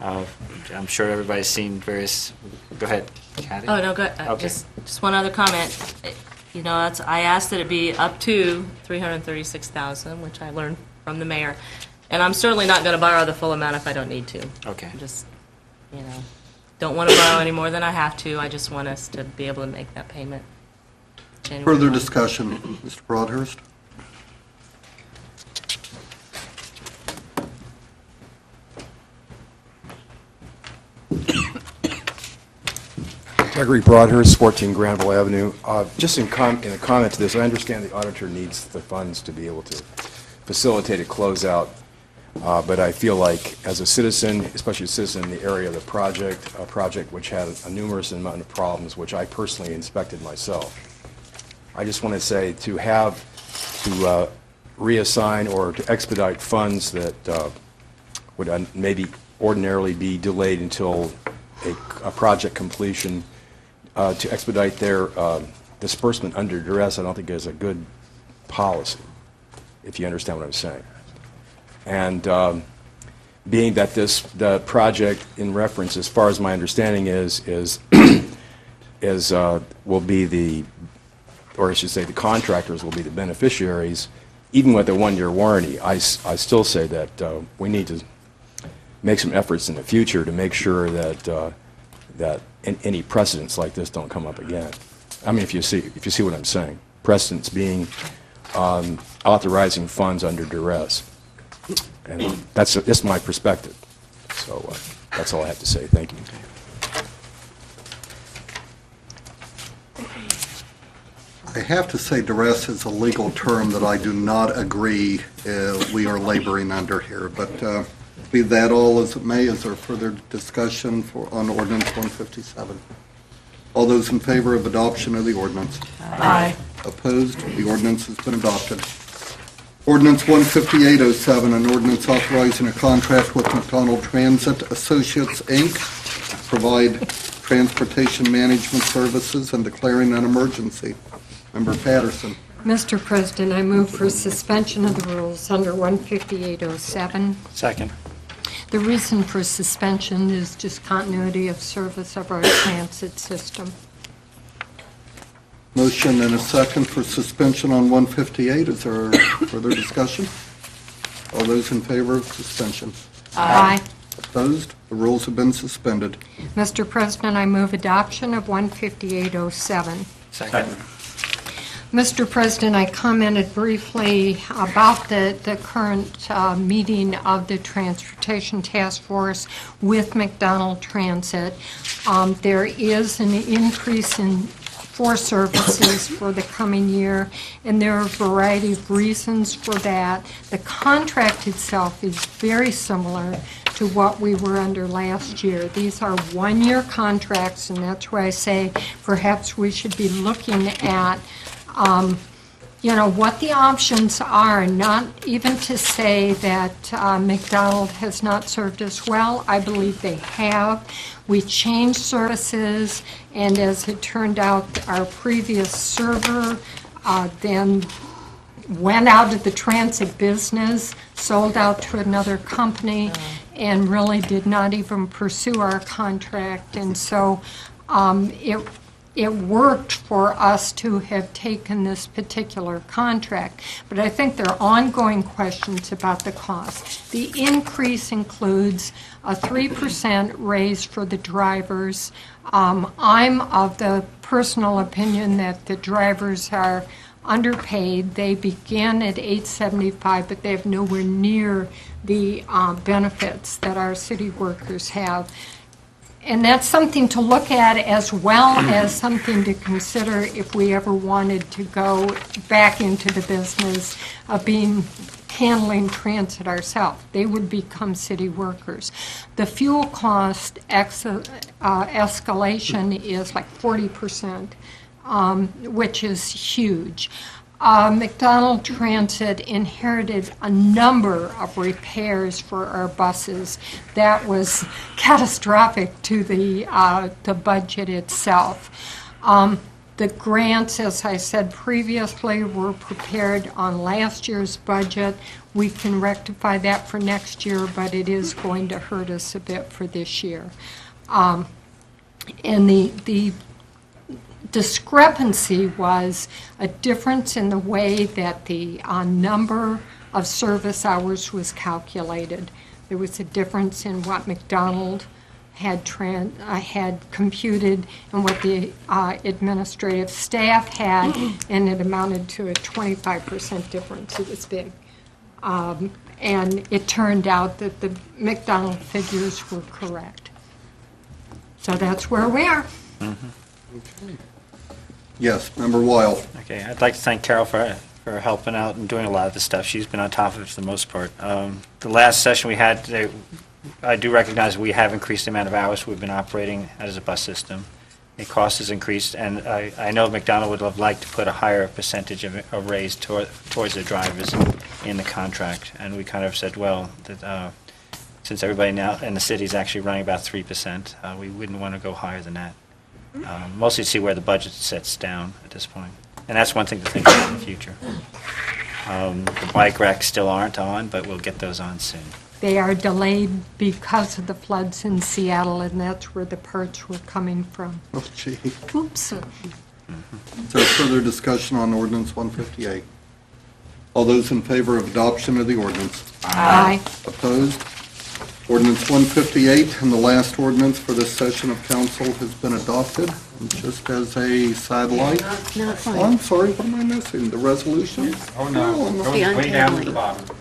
I'm sure everybody's seen various, go ahead, Kathy. Oh, no, good. Okay. Just one other comment. You know, I asked that it be up to $336,000, which I learned from the mayor. And I'm certainly not going to borrow the full amount if I don't need to. Okay. I'm just, you know, don't want to borrow any more than I have to. I just want us to be able to make that payment. January Further 1. discussion, Mr. Broadhurst? Gregory Broadhurst, 14 Granville Avenue. Just in a comment to this, I understand the auditor needs the funds to be able to facilitate a closeout, but I feel like as a citizen, especially a citizen in the area of the project, a project which had a numerous amount of problems, which I personally inspected myself, I just want to say to reassign or to expedite funds that would maybe ordinarily be delayed until a project completion, to expedite their disbursement under duress, I don't think is a good policy, if you understand what I'm saying. And being that the project in reference, as far as my understanding is will be the, or I should say the contractors will be the beneficiaries, even with a one-year warranty, I still say that we need to make some efforts in the future to make sure that any precedents like this don't come up again. I mean, if you see what I'm saying, precedents being authorizing funds under duress, and that's just my perspective. So that's all I have to say. Thank you. I have to say duress is a legal term that I do not agree we are laboring under here, but be that all as it may, is there further discussion on ordinance 157? All those in favor of adoption of the ordinance? Aye. Opposed? The ordinance has been adopted. Ordinance 15807, an ordinance authorizing a contract with McDonald Transit Associates, Inc., to provide transportation management services and declaring an emergency. Member Patterson. Mr. President, I move for suspension of the rules under 15807. Second. The reason for suspension is just continuity of service of our transit system. Motion and a second for suspension on 158. Is there further discussion? All those in favor of suspension? Aye. Opposed? The rules have been suspended. Mr. President, I move adoption of 15807. Second. Mr. President, I commented briefly about the current meeting of the Transportation Task Force with McDonald Transit. There is an increase in services for the coming year, and there are a variety of reasons for that. The contract itself is very similar to what we were under last year. These are one-year contracts, and that's why I say perhaps we should be looking at what the options are, not even to say that McDonald has not served us well. I believe they have. We changed services, and as it turned out, our previous server then went out of the transit business, sold out to another company, and really did not even pursue our contract. And so it worked for us to have taken this particular contract. But I think there are ongoing questions about the cost. The increase includes a 3% raise for the drivers. I'm of the personal opinion that the drivers are underpaid. They begin at $8.75, but they have nowhere near the benefits that our city workers have. And that's something to look at, as well as something to consider if we ever wanted to go back into the business of handling transit ourselves. They would become city workers. The fuel cost escalation is like 40%, which is huge. McDonald Transit inherited a number of repairs for our buses that was catastrophic to the budget itself. The grants, as I said previously, were prepared on last year's budget. We can rectify that for next year, but it is going to hurt us a bit for this year. And the discrepancy was a difference in the way that the number of service hours was calculated. There was a difference in what McDonald had computed and what the administrative staff had, and it amounted to a 25% difference. It was big. And it turned out that the McDonald figures were correct. So that's where we are. Okay. Yes, Member Weil. Okay, I'd like to thank Carol for helping out and doing a lot of this stuff. She's been on top of it for the most part. The last session we had today, I do recognize we have increased the amount of hours we've been operating as a bus system. The cost has increased, and I know McDonald would have liked to put a higher percentage of a raise towards the drivers in the contract. And we kind of said, well, that since everybody now in the city is actually running about 3%, we wouldn't want to go higher than that. Mostly to see where the budget sets down at this point. And that's one thing to think about in the future. The bike racks still aren't on, but we'll get those on soon. They are delayed because of the floods in Seattle, and that's where the parts were coming from. Oh, gee. Oops. Is there further discussion on ordinance 158? All those in favor of adoption of the ordinance? Aye. Opposed? Ordinance 158, and the last ordinance for this session of council, has been adopted. And just as a sidelight, No, it's oh, fine. I'm sorry, what am I missing? The resolution? Oh, no. Oh, Goes The way down to the untabling. bottom.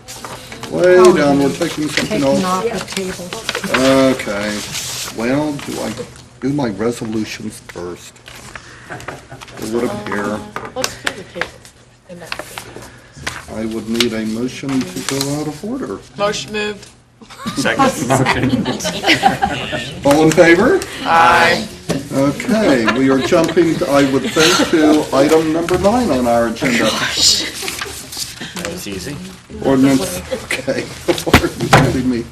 Way down, we're taking something Taken off. off the table. Okay, well, do I do my resolutions first? It would appear Let's do the table. And that. I would need a motion to go out of order. Motion moved. Second. All in favor? Aye. Okay, we are jumping, I would think, to item number 9 on our agenda. That was easy. Ordinance, okay, pardon me,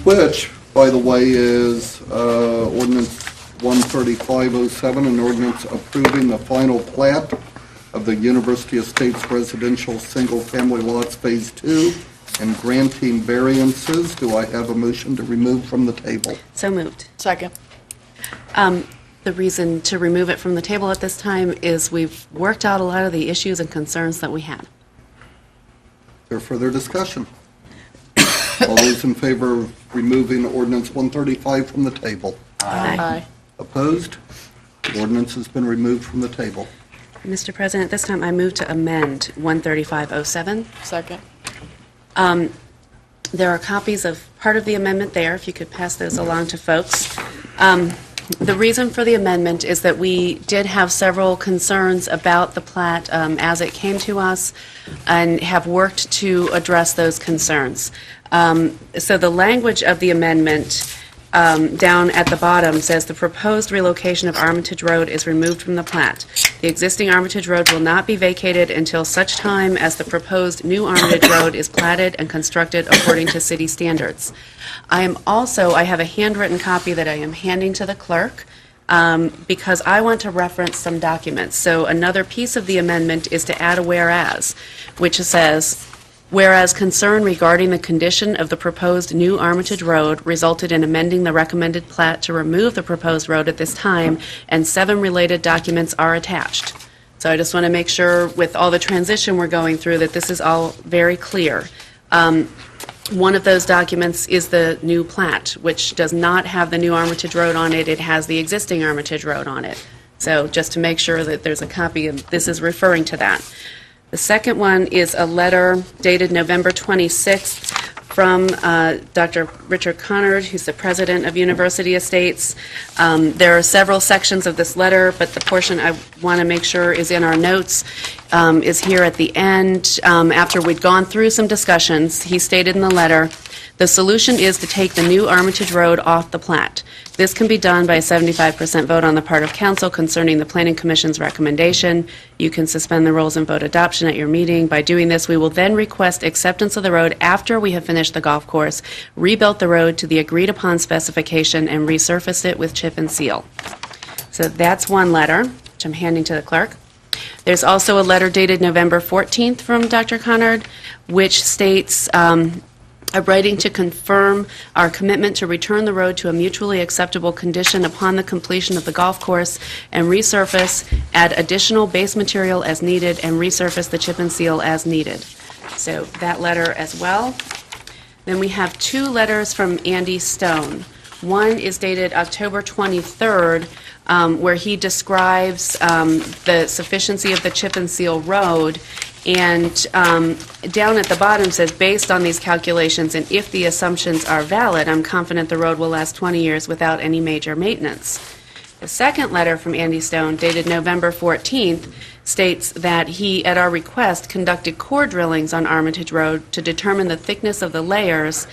which, by the way, is ordinance 13507, an ordinance approving the final plat of the University Estates Residential Single-Family Lots Phase 2 and granting variances. Do I have a motion to remove from the table? So moved. Second. The reason to remove it from the table at this time is we've worked out a lot of the issues and concerns that we had. Is there further discussion? All those in favor of removing ordinance 135 from the table? Aye. Opposed? The ordinance has been removed from the table. Mr. President, this time I move to amend 13507. Second. There are copies of part of the amendment there, if you could pass those along to folks. The reason for the amendment is that we did have several concerns about the plat as it came to us and have worked to address those concerns. So the language of the amendment down at the bottom says the proposed relocation of Armitage Road is removed from the plat. The existing Armitage Road will not be vacated until such time as the proposed new Armitage Road is platted and constructed according to city standards. I have a handwritten copy that I am handing to the clerk because I want to reference some documents. So another piece of the amendment is to add a whereas, which says, whereas concern regarding the condition of the proposed new Armitage Road resulted in amending the recommended plat to remove the proposed road at this time, and 7 related documents are attached. So I just want to make sure, with all the transition we're going through, that this is all very clear. One of those documents is the new plat, which does not have the new Armitage Road on it. It has the existing Armitage Road on it. So just to make sure that there's a copy, and this is referring to that. The second one is a letter dated November 26th from Dr. Richard Conard, who's the president of University Estates. There are several sections of this letter, but the portion I want to make sure is in our notes is here at the end. After we'd gone through some discussions, he stated in the letter, the solution is to take the new Armitage Road off the plat. This can be done by a 75% vote on the part of council concerning the Planning Commission's recommendation. You can suspend the rules and vote adoption at your meeting. By doing this, we will then request acceptance of the road after we have finished the golf course, rebuilt the road to the agreed-upon specification, and resurfaced it with chip and seal. So that's one letter, which I'm handing to the clerk. There's also a letter dated November 14th from Dr. Conard, which states, a writing to confirm our commitment to return the road to a mutually acceptable condition upon the completion of the golf course and resurface, add additional base material as needed, and resurface the chip and seal as needed. So that letter as well. Then we have two letters from Andy Stone. One is dated October 23rd, where he describes the sufficiency of the chip and seal road, and down at the bottom says, based on these calculations and if the assumptions are valid, I'm confident the road will last 20 years without any major maintenance. The second letter from Andy Stone, dated November 14th, states that he, at our request, conducted core drillings on Armitage Road to determine the thickness of the layers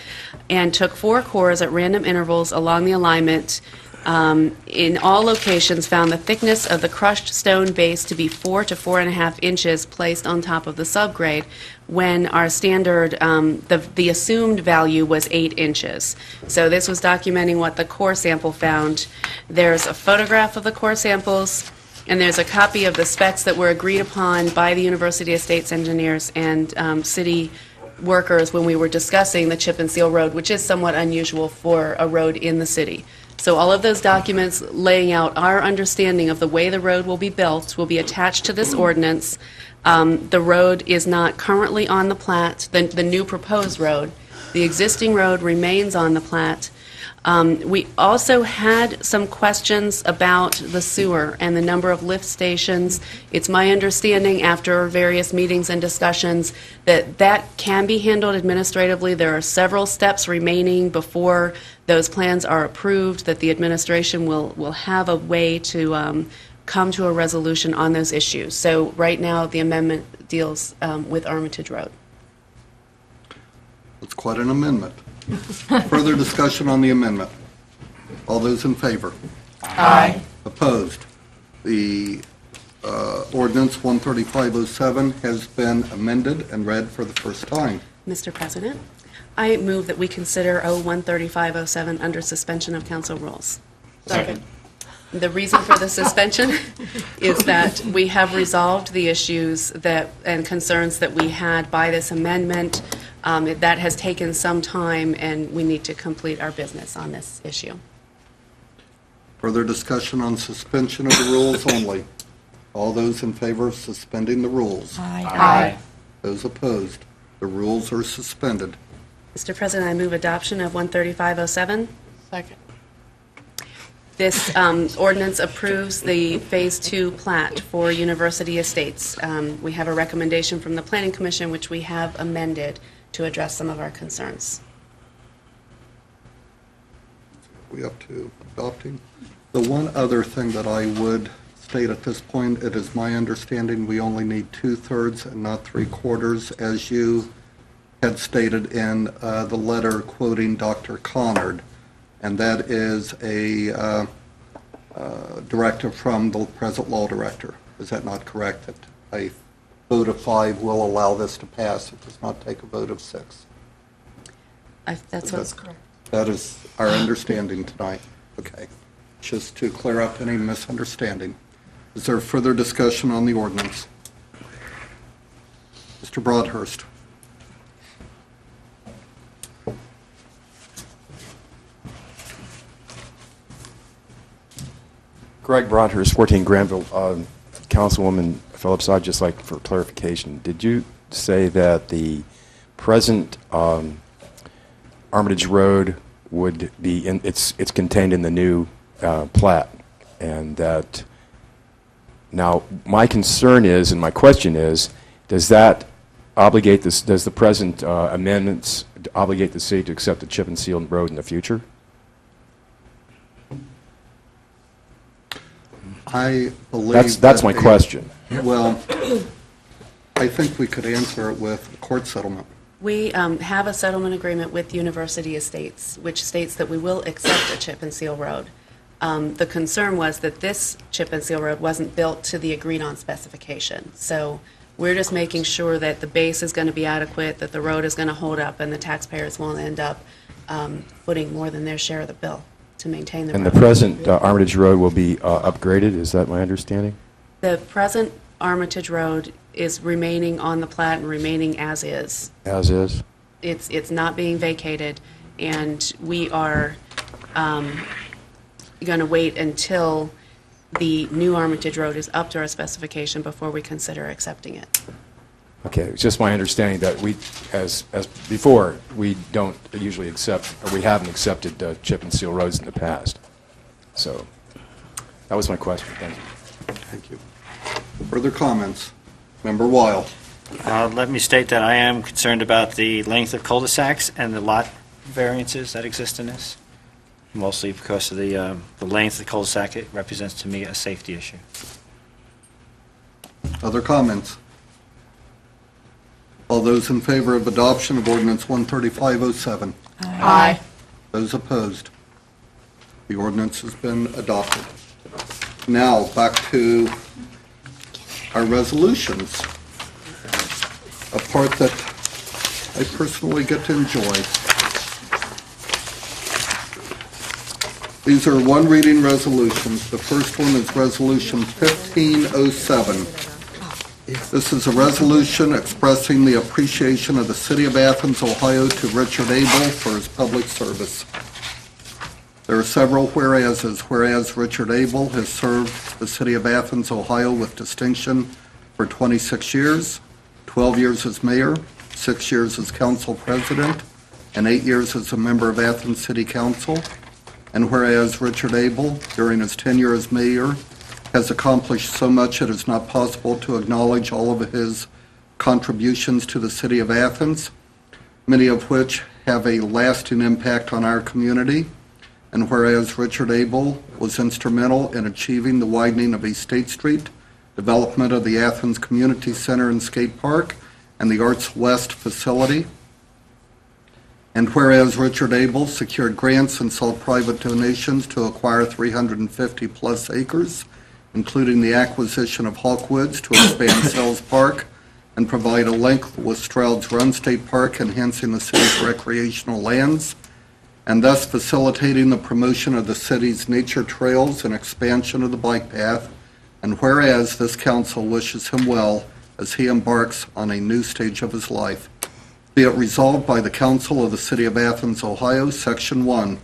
and took 4 cores at random intervals along the alignment. In all locations, found the thickness of the crushed stone base to be 4 to 4.5 inches placed on top of the subgrade, when our standard, the assumed value was 8 inches. So this was documenting what the core sample found. There's a photograph of the core samples, and there's a copy of the specs that were agreed upon by the University Estates engineers and city workers when we were discussing the chip and seal road, which is somewhat unusual for a road in the city. So all of those documents laying out our understanding of the way the road will be built will be attached to this ordinance. The road is not currently on the plat, the new proposed road. The existing road remains on the plat. We also had some questions about the sewer and the number of lift stations. It's my understanding, after various meetings and discussions, that that can be handled administratively. There are several steps remaining before those plans are approved, that the administration will have a way to come to a resolution on those issues. So right now, the amendment deals with Armitage Road. It's quite an amendment. Further discussion on the amendment? All those in favor? Aye. Opposed? The ordinance 13507 has been amended and read for the first time. Mr. President, I move that we consider O-13507 under suspension of council rules. Second. The reason for the suspension is that we have resolved the issues that and concerns that we had by this amendment. That has taken some time, and we need to complete our business on this issue. Further discussion on suspension of the rules only. All those in favor of suspending the rules? Aye. Those opposed? The rules are suspended. Mr. President, I move adoption of 13507. Second. This ordinance approves the Phase 2 plat for University Estates. We have a recommendation from the Planning Commission, which we have amended to address some of our concerns. We up to adopting? The one other thing that I would state at this point, it is my understanding we only need 2/3 and not 3/4, as you had stated in the letter quoting Dr. Conard, and that is a directive from the present law director. Is that not correct, that a vote of 5 will allow this to pass? It does not take a vote of 6. That's what's correct. That is our understanding tonight. Okay. Just to clear up any misunderstanding. Is there further discussion on the ordinance? Mr. Broadhurst. Greg Broadhurst, 14 Granville. Councilwoman Phillips, I'd just like for clarification. Did you say that the present Armitage Road would be in, it's contained in the new plat, and that now my concern is, and my question is, does that obligate this? Does the present amendments obligate the city to accept the chip and seal road in the future? I believe That's my question. Well, I think we could answer it with a court settlement. We have a settlement agreement with University Estates, which states that we will accept a chip and seal road. The concern was that this chip and seal road wasn't built to the agreed-on specification. So we're just making sure that the base is going to be adequate, that the road is going to hold up, and the taxpayers won't end up footing more than their share of the bill to maintain the road. And the present Armitage Road will be upgraded, is that my understanding? The present Armitage Road is remaining on the plat and remaining as is. As is? It's not being vacated, and we are going to wait until the new Armitage Road is up to our specification before we consider accepting it. Okay, it's just my understanding that we, as before, we don't usually accept, or we haven't accepted chip and seal roads in the past. So, that was my question, thank you. Thank you. Further comments? Member Weil. Let me state that I am concerned about the length of cul-de-sacs and the lot variances that exist in this, mostly because of the length of the cul-de-sac. It represents to me a safety issue. Other comments? All those in favor of adoption of ordinance 13507? Aye. Those opposed? The ordinance has been adopted. Now, back to our resolutions, a part that I personally get to enjoy. These are one-reading resolutions. The first one is Resolution 1507. This is a resolution expressing the appreciation of the City of Athens, Ohio to Richard Abel for his public service. There are several whereases. Whereas Richard Abel has served the City of Athens, Ohio with distinction for 26 years, 12 years as mayor, 6 years as council president, and 8 years as a member of Athens City Council. And whereas Richard Abel, during his tenure as mayor, has accomplished so much it is not possible to acknowledge all of his contributions to the City of Athens, many of which have a lasting impact on our community. And whereas Richard Abel was instrumental in achieving the widening of East State Street, development of the Athens Community Center and Skate Park, and the Arts West facility. And whereas Richard Abel secured grants and sought private donations to acquire 350-plus acres, including the acquisition of Hawkwoods to expand Sells Park and provide a link with Stroud's Run State Park, enhancing the city's recreational lands, and thus facilitating the promotion of the city's nature trails and expansion of the bike path. And whereas this council wishes him well as he embarks on a new stage of his life. Be it resolved by the Council of the City of Athens, Ohio, Section 1.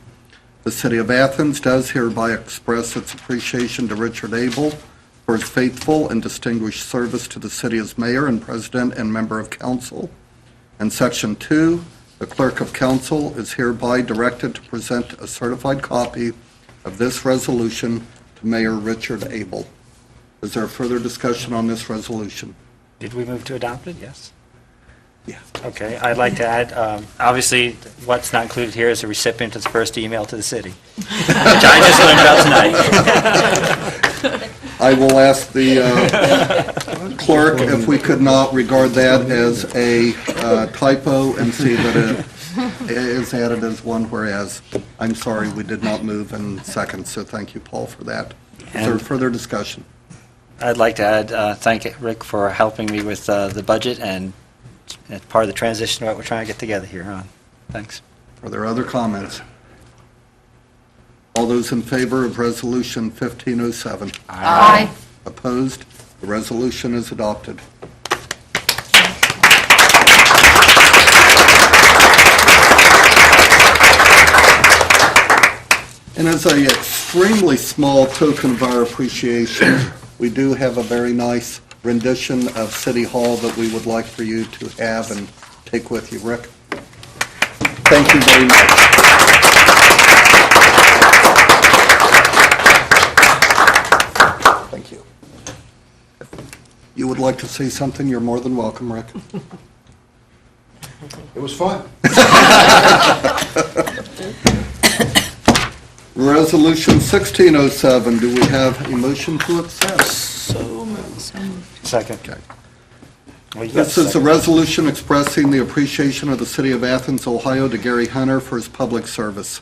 The City of Athens does hereby express its appreciation to Richard Abel for his faithful and distinguished service to the city as mayor and president and member of council. And Section 2, the clerk of council is hereby directed to present a certified copy of this resolution to Mayor Richard Abel. Is there further discussion on this resolution? Did we move to adopt it? Yes. Yeah. Okay, I'd like to add, obviously, what's not included here is the recipient of the first email to the city, which I just learned about tonight. I will ask the clerk if we could not regard that as a typo and see that it is added as one whereas. I'm sorry, we did not move in second, so thank you, Paul, for that. Is there further discussion? I'd like to add, thank Rick for helping me with the budget and as part of the transition of what we're trying to get together here on. Thanks. Are there other comments? All those in favor of Resolution 1507? Aye. Opposed? The resolution is adopted. And as an extremely small token of our appreciation, we do have a very nice rendition of City Hall that we would like for you to have and take with you. Rick? Thank you very much. Thank you. If you would like to say something, you're more than welcome, Rick. It was fun. Resolution 1607, do we have a motion to accept? Second. Okay. Well, you got This is a second. resolution expressing the appreciation of the City of Athens, Ohio to Gary Hunter for his public service.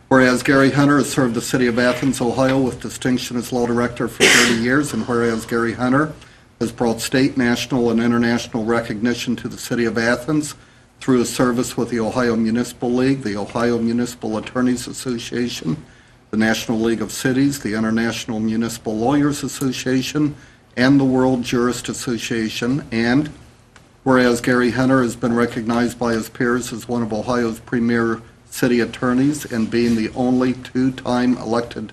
Whereas Gary Hunter has served the City of Athens, Ohio with distinction as Law Director for 30 years, and whereas Gary Hunter has brought state, national, and international recognition to the City of Athens through his service with the Ohio Municipal League, the Ohio Municipal Attorneys Association, the National League of Cities, the International Municipal Lawyers Association, and the World Jurist Association, and whereas Gary Hunter has been recognized by his peers as one of Ohio's premier city attorneys and being the only two-time elected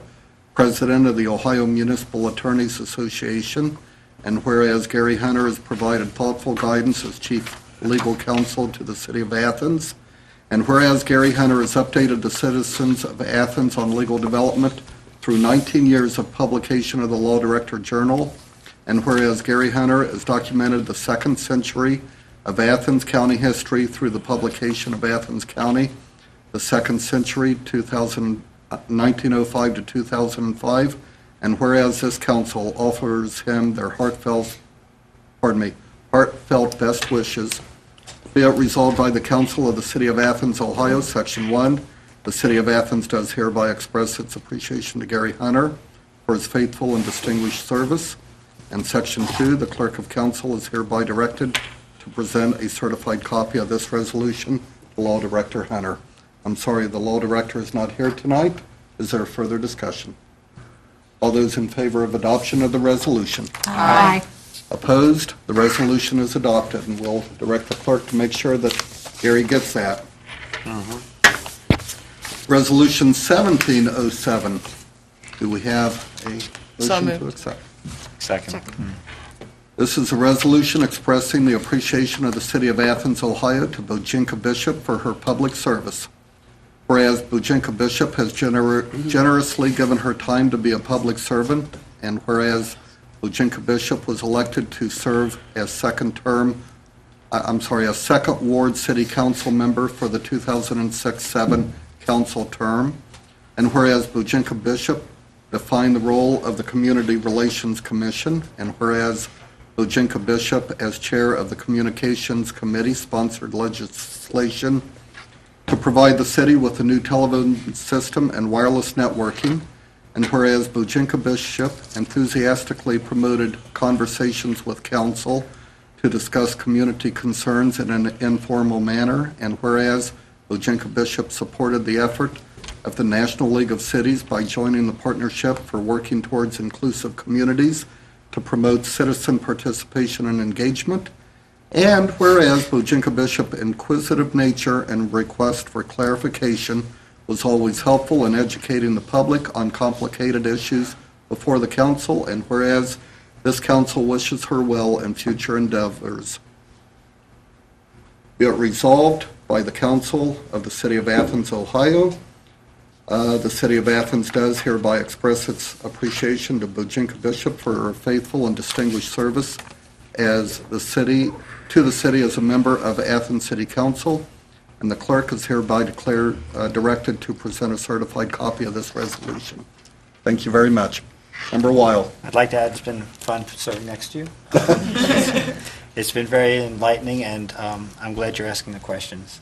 president of the Ohio Municipal Attorneys Association, and whereas Gary Hunter has provided thoughtful guidance as chief legal counsel to the City of Athens, and whereas Gary Hunter has updated the citizens of Athens on legal development through 19 years of publication of the Law Director Journal, and whereas Gary Hunter has documented the second century of Athens County history through the publication of Athens County, the second century, 1905 to 2005, and whereas this council offers him their heartfelt best wishes, be it resolved by the Council of the City of Athens, Ohio, Section 1, the City of Athens does hereby express its appreciation to Gary Hunter for his faithful and distinguished service. And Section 2, the Clerk of Council is hereby directed to present a certified copy of this resolution to Law Director Hunter. I'm sorry, the Law Director is not here tonight. Is there further discussion? All those in favor of adoption of the resolution? Aye. Opposed? The resolution is adopted, and we'll direct the clerk to make sure that Gary gets that. Resolution 1707. Do we have a So motion to moved. accept? Second. This is a resolution expressing the appreciation of the City of Athens, Ohio to Bojinka Bishop for her public service. Whereas Bojinka Bishop has generously given her time to be a public servant, and whereas Bojinka Bishop was elected to serve as second Ward City Council member for the 2006-7 council term, and whereas Bojinka Bishop defined the role of the Community Relations Commission, and whereas Bojinka Bishop, as chair of the Communications Committee, sponsored legislation to provide the city with a new television system and wireless networking, and whereas Bojinka Bishop enthusiastically promoted conversations with council to discuss community concerns in an informal manner, and whereas Bojinka Bishop supported the effort of the National League of Cities by joining the Partnership for Working Towards Inclusive Communities to promote citizen participation and engagement, and whereas Bojinka Bishop's inquisitive nature and request for clarification was always helpful in educating the public on complicated issues before the council, and whereas this council wishes her well in future endeavors. Be it resolved by the Council of the City of Athens, Ohio. The City of Athens does hereby express its appreciation to Bojinka Bishop for her faithful and distinguished service to the city as a member of Athens City Council, and the clerk is hereby directed to present a certified copy of this resolution. Thank you very much. Member Weil. I'd like to add, it's been fun serving next to you. It's been very enlightening, and I'm glad you're asking the questions.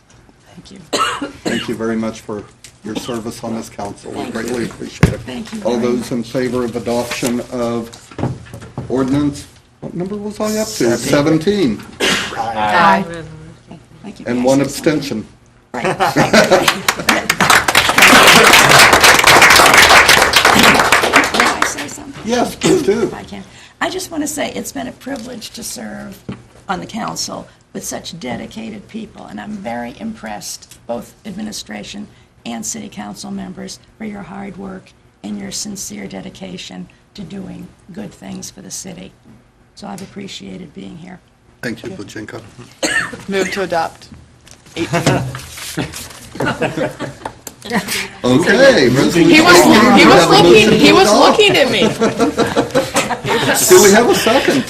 Thank you. Thank you very much for your service on this council. We greatly appreciate it. Thank you All very those in favor of adoption of ordinance, what number was I up to? 17. Aye. Thank you. And May I one say abstention. something? Right. May I say something? Yes, please do. If I can. I just want to say it's been a privilege to serve on the council with such dedicated people, and I'm very impressed, both administration and city council members, for your hard work and your sincere dedication to doing good things for the city. So I've appreciated being here. Thank you, Bojinka. Move to adopt. 18. Okay. He was looking at me. Do we have a second?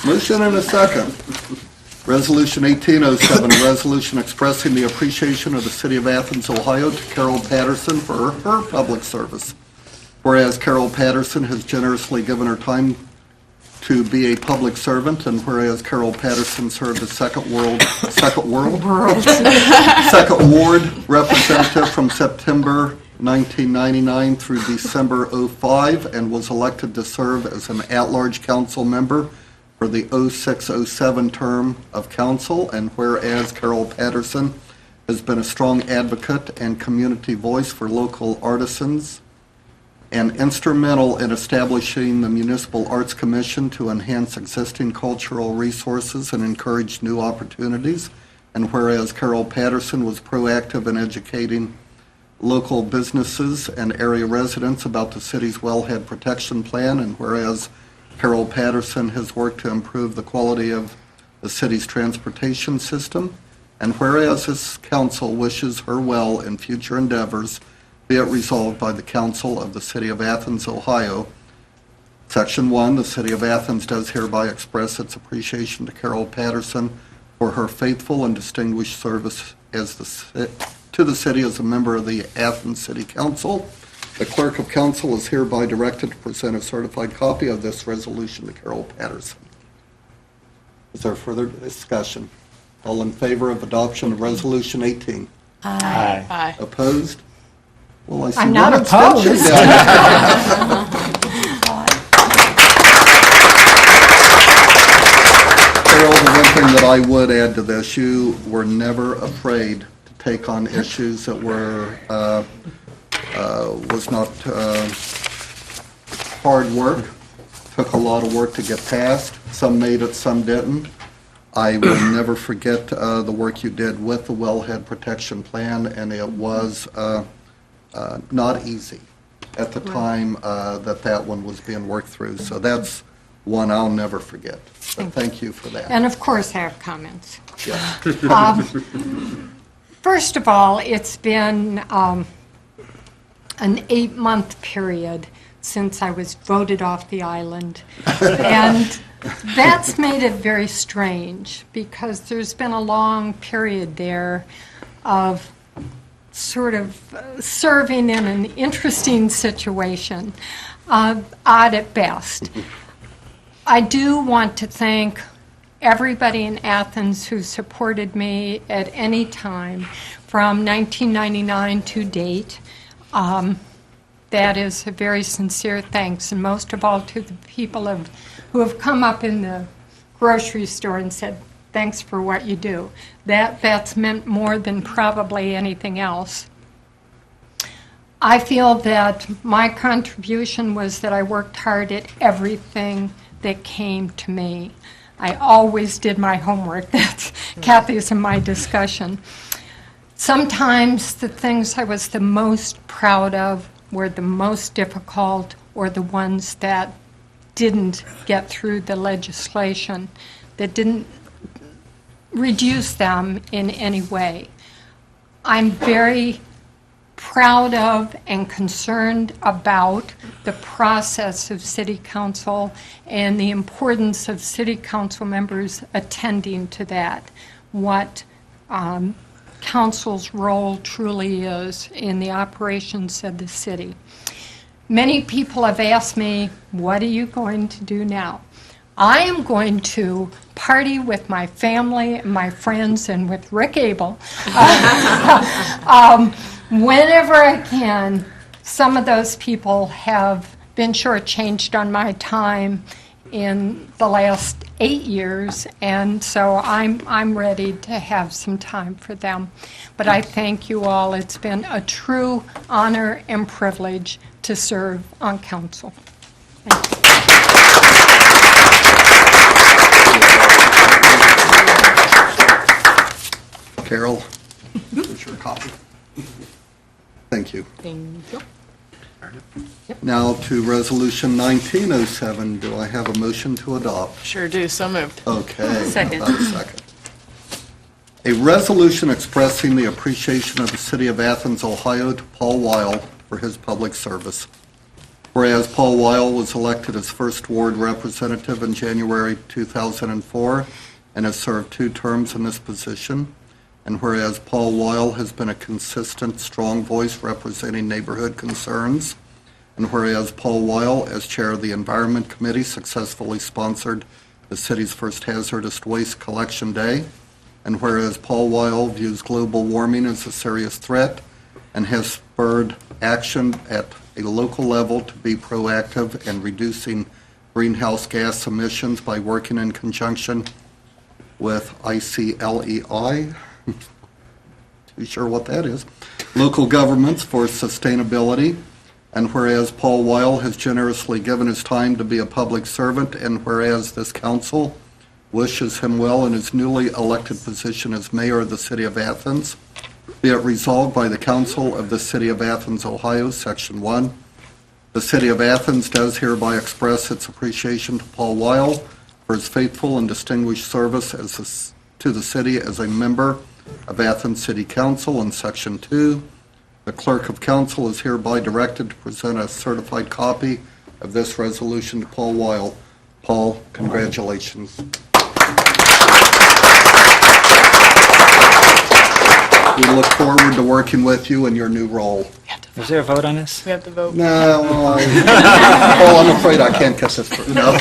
Motion and a second. Resolution 1807, a resolution expressing the appreciation of the City of Athens, Ohio to Carol Patterson for her public service. Whereas Carol Patterson has generously given her time to be a public servant, and whereas Carol Patterson served as second ward representative from September 1999 through December '05, and was elected to serve as an at-large council member for the '06-07 term of council, and whereas Carol Patterson has been a strong advocate and community voice for local artisans and instrumental in establishing the Municipal Arts Commission to enhance existing cultural resources and encourage new opportunities, and whereas Carol Patterson was proactive in educating local businesses and area residents about the city's wellhead protection plan, and whereas Carol Patterson has worked to improve the quality of the city's transportation system, and whereas this council wishes her well in future endeavors, be it resolved by the Council of the City of Athens, Ohio. Section 1, the City of Athens does hereby express its appreciation to Carol Patterson for her faithful and distinguished service to the city as a member of the Athens City Council. The Clerk of Council is hereby directed to present a certified copy of this resolution to Carol Patterson. Is there further discussion? All in favor of adoption of Resolution 18? Aye. Aye. Opposed? Well, I see I'm one not abstention opposed. down there. Carol, the one thing that I would add to this, you were never afraid to take on issues that was not hard work, took a lot of work to get passed. Some made it, some didn't. I will never forget the work you did with the Wellhead Protection Plan, and it was not easy at the time that one was being worked through. So that's one I'll never forget. But thank you for that. And of course, I have comments. Yeah. First of all, it's been an 8-month period since I was voted off the island. And that's made it very strange because there's been a long period there of sort of serving in an interesting situation, odd at best. I do want to thank everybody in Athens who supported me at any time from 1999 to date. That is a very sincere thanks, and most of all to the people who have come up in the grocery store and said, thanks for what you do. That's meant more than probably anything else. I feel that my contribution was that I worked hard at everything that came to me. I always did my homework. That's Kathy's and my discussion. Sometimes the things I was the most proud of were the most difficult, or the ones that didn't get through the legislation, that didn't reduce them in any way. I'm very proud of and concerned about the process of City Council and the importance of City Council members attending to that, what Council's role truly is in the operations of the city. Many people have asked me, what are you going to do now? I am going to party with my family and my friends and with Rick Abel whenever I can. Some of those people have been shortchanged on my time in the last 8 years, and so I'm ready to have some time for them. But I thank you all. It's been a true honor and privilege to serve on council. Thank you. Carol, here's your copy. Thank you. Thank you. Now to Resolution 1907. Do I have a motion to adopt? Sure do. So moved. Okay. Second. About a second. A resolution expressing the appreciation of the City of Athens, Ohio to Paul Weil for his public service. Whereas Paul Weil was elected as First Ward Representative in January 2004 and has served 2 terms in this position. And whereas Paul Weil has been a consistent, strong voice representing neighborhood concerns. And whereas Paul Weil, as Chair of the Environment Committee, successfully sponsored the city's first hazardous waste collection day, and whereas Paul Weil views global warming as a serious threat and has spurred action at a local level to be proactive in reducing greenhouse gas emissions by working in conjunction with ICLEI, too sure what that is, local governments for sustainability, and whereas Paul Weil has generously given his time to be a public servant, and whereas this council wishes him well in his newly elected position as mayor of the city of Athens, be it resolved by the Council of the City of Athens, Ohio, Section 1, the City of Athens does hereby express its appreciation to Paul Weil for his faithful and distinguished service to the city as a member of Athens City Council. In Section 2, the Clerk of Council is hereby directed to present a certified copy of this resolution to Paul Weil. Paul, congratulations. We look forward to working with you in your new role. Was there a vote on this? We have to vote. No, well, I'm afraid I can't get this through. No.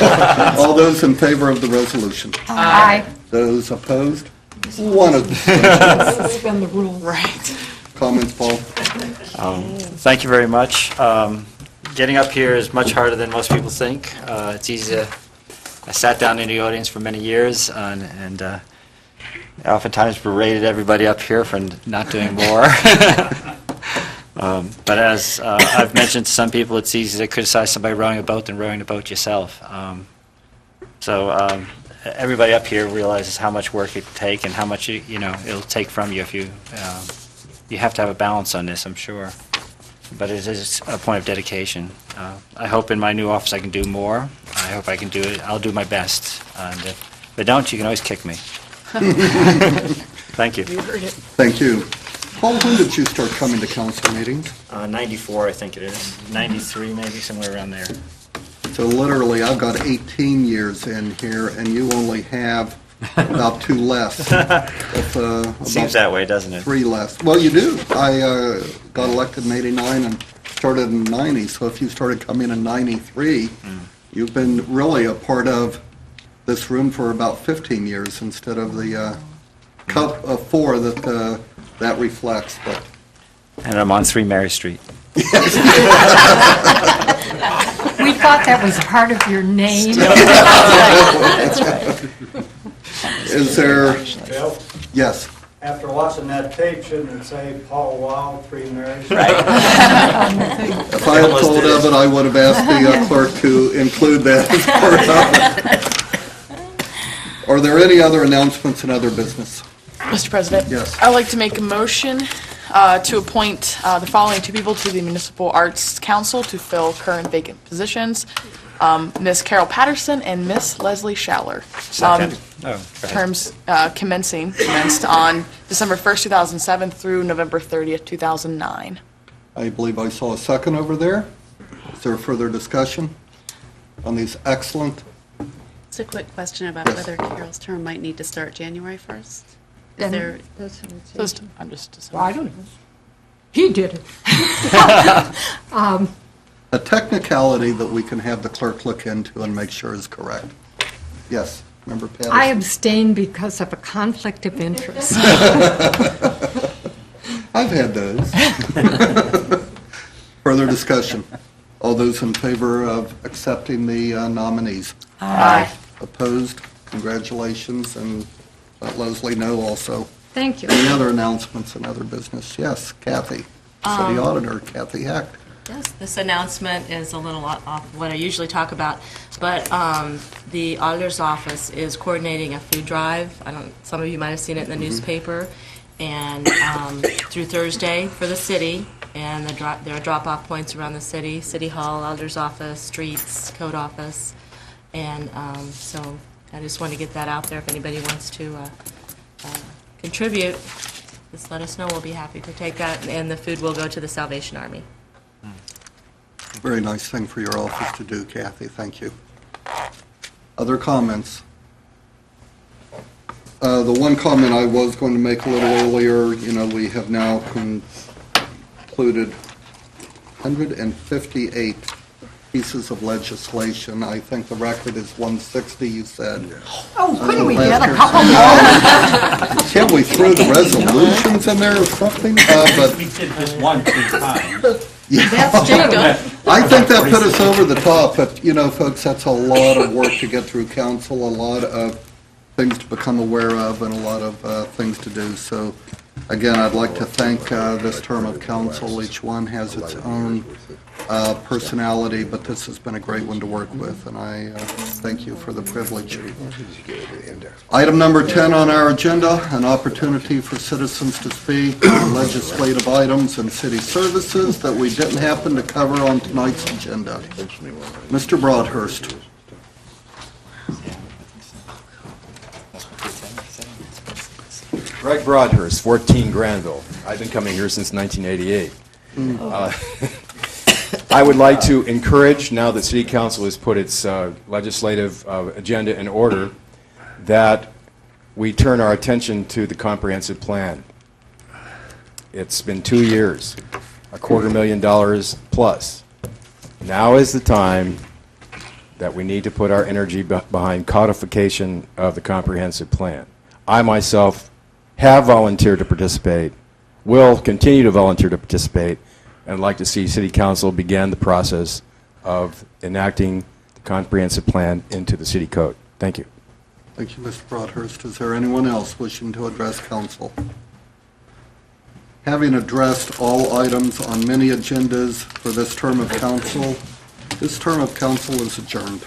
All those in favor of the resolution? Aye. Those opposed? One of Suspend the rules. Right. comments, Paul? Thank you very much. Getting up here is much harder than most people think. It's easy to, I sat down in the audience for many years and oftentimes berated everybody up here for not doing more. But as I've mentioned to some people, it's easy to criticize somebody rowing a boat than rowing the boat yourself. So everybody up here realizes how much work it can take and how much it'll take from you if you have to have a balance on this, I'm sure. But it is a point of dedication. I hope in my new office I can do more. I hope I can do it. I'll do my best. And if I don't, you can always kick me. Thank you. You heard it. Thank you. Paul, when did you start coming to council meetings? 94, I think it is. 93, maybe, somewhere around there. So literally, I've got 18 years in here, and you only have about 2 less. Seems that way, doesn't it? 3 less. Well, you do. I got elected in 89 and started in 90, so if you started coming in 93, you've been really a part of this room for about 15 years instead of the cup of 4 that reflects. But And I'm on 3 Mary Street. We thought that was part of your name. is there, Bill, yes, after watching that tape, shouldn't it say Paul Weil, 3 Marys? if I had told Evan, I would have asked the clerk to include that as part of it. Are there any other announcements and other business? Mr. President? Yes. I'd like to make a motion to appoint the following 2 people to the Municipal Arts Council to fill current vacant positions, Ms. Carol Patterson and Ms. Leslie Schaller. Second. Go ahead. Terms commenced on December 1st, 2007 through November 30th, 2009. I believe I saw a second over there. Is there further discussion on these excellent? It's a quick question about Yes. whether Carol's term might need to start January 1st. Is there, I'm just. Well, I don't know. He did it. A technicality that we can have the clerk look into and make sure is correct. Yes, Member Patterson? I abstain because of a conflict of interest. I've had those. Further discussion. All those in favor of accepting the nominees? Aye. Opposed? Congratulations, and let Leslie know also. Thank you. Any other announcements and other business? Yes, Kathy, City Auditor Kathy Hecht. Yes, this announcement is a little off what I usually talk about, but the auditor's office is coordinating a food drive. Some of you might have seen it in the newspaper, and through Thursday for the city, and there are drop-off points around the city, City Hall, auditor's office, streets, code office, and so I just want to get that out there. If anybody wants to contribute, just let us know. We'll be happy to take that, and the food will go to the Salvation Army. Very nice thing for your office to do, Kathy. Thank you. Other comments? The one comment I was going to make a little earlier, we have now concluded 158 pieces of legislation. I think the record is 160, you said. Oh, couldn't we get a last couple more? Can't we throw the resolutions in there or something? But We did just one 3 times. That's true. I think that put us over the top, but, you know, folks, that's a lot of work to get through council, a lot of things to become aware of, and a lot of things to do. So, again, I'd like to thank this term of council. Each one has its own personality, but this has been a great one to work with, and I thank you for the privilege. Item number 10 on our agenda, an opportunity for citizens to speak on legislative items and city services that we didn't happen to cover on tonight's agenda. Mr. Broadhurst. Greg Broadhurst, 14 Granville. I've been coming here since 1988. I would like to encourage, now that City Council has put its legislative agenda in order, that we turn our attention to the comprehensive plan. It's been 2 years, $250,000 plus. Now is the time that we need to put our energy behind codification of the comprehensive plan. I myself have volunteered to participate, will continue to volunteer to participate, and like to see City Council begin the process of enacting the comprehensive plan into the city code. Thank you. Thank you, Mr. Broadhurst. Is there anyone else wishing to address council? Having addressed all items on many agendas for this term of council, this term of council is adjourned.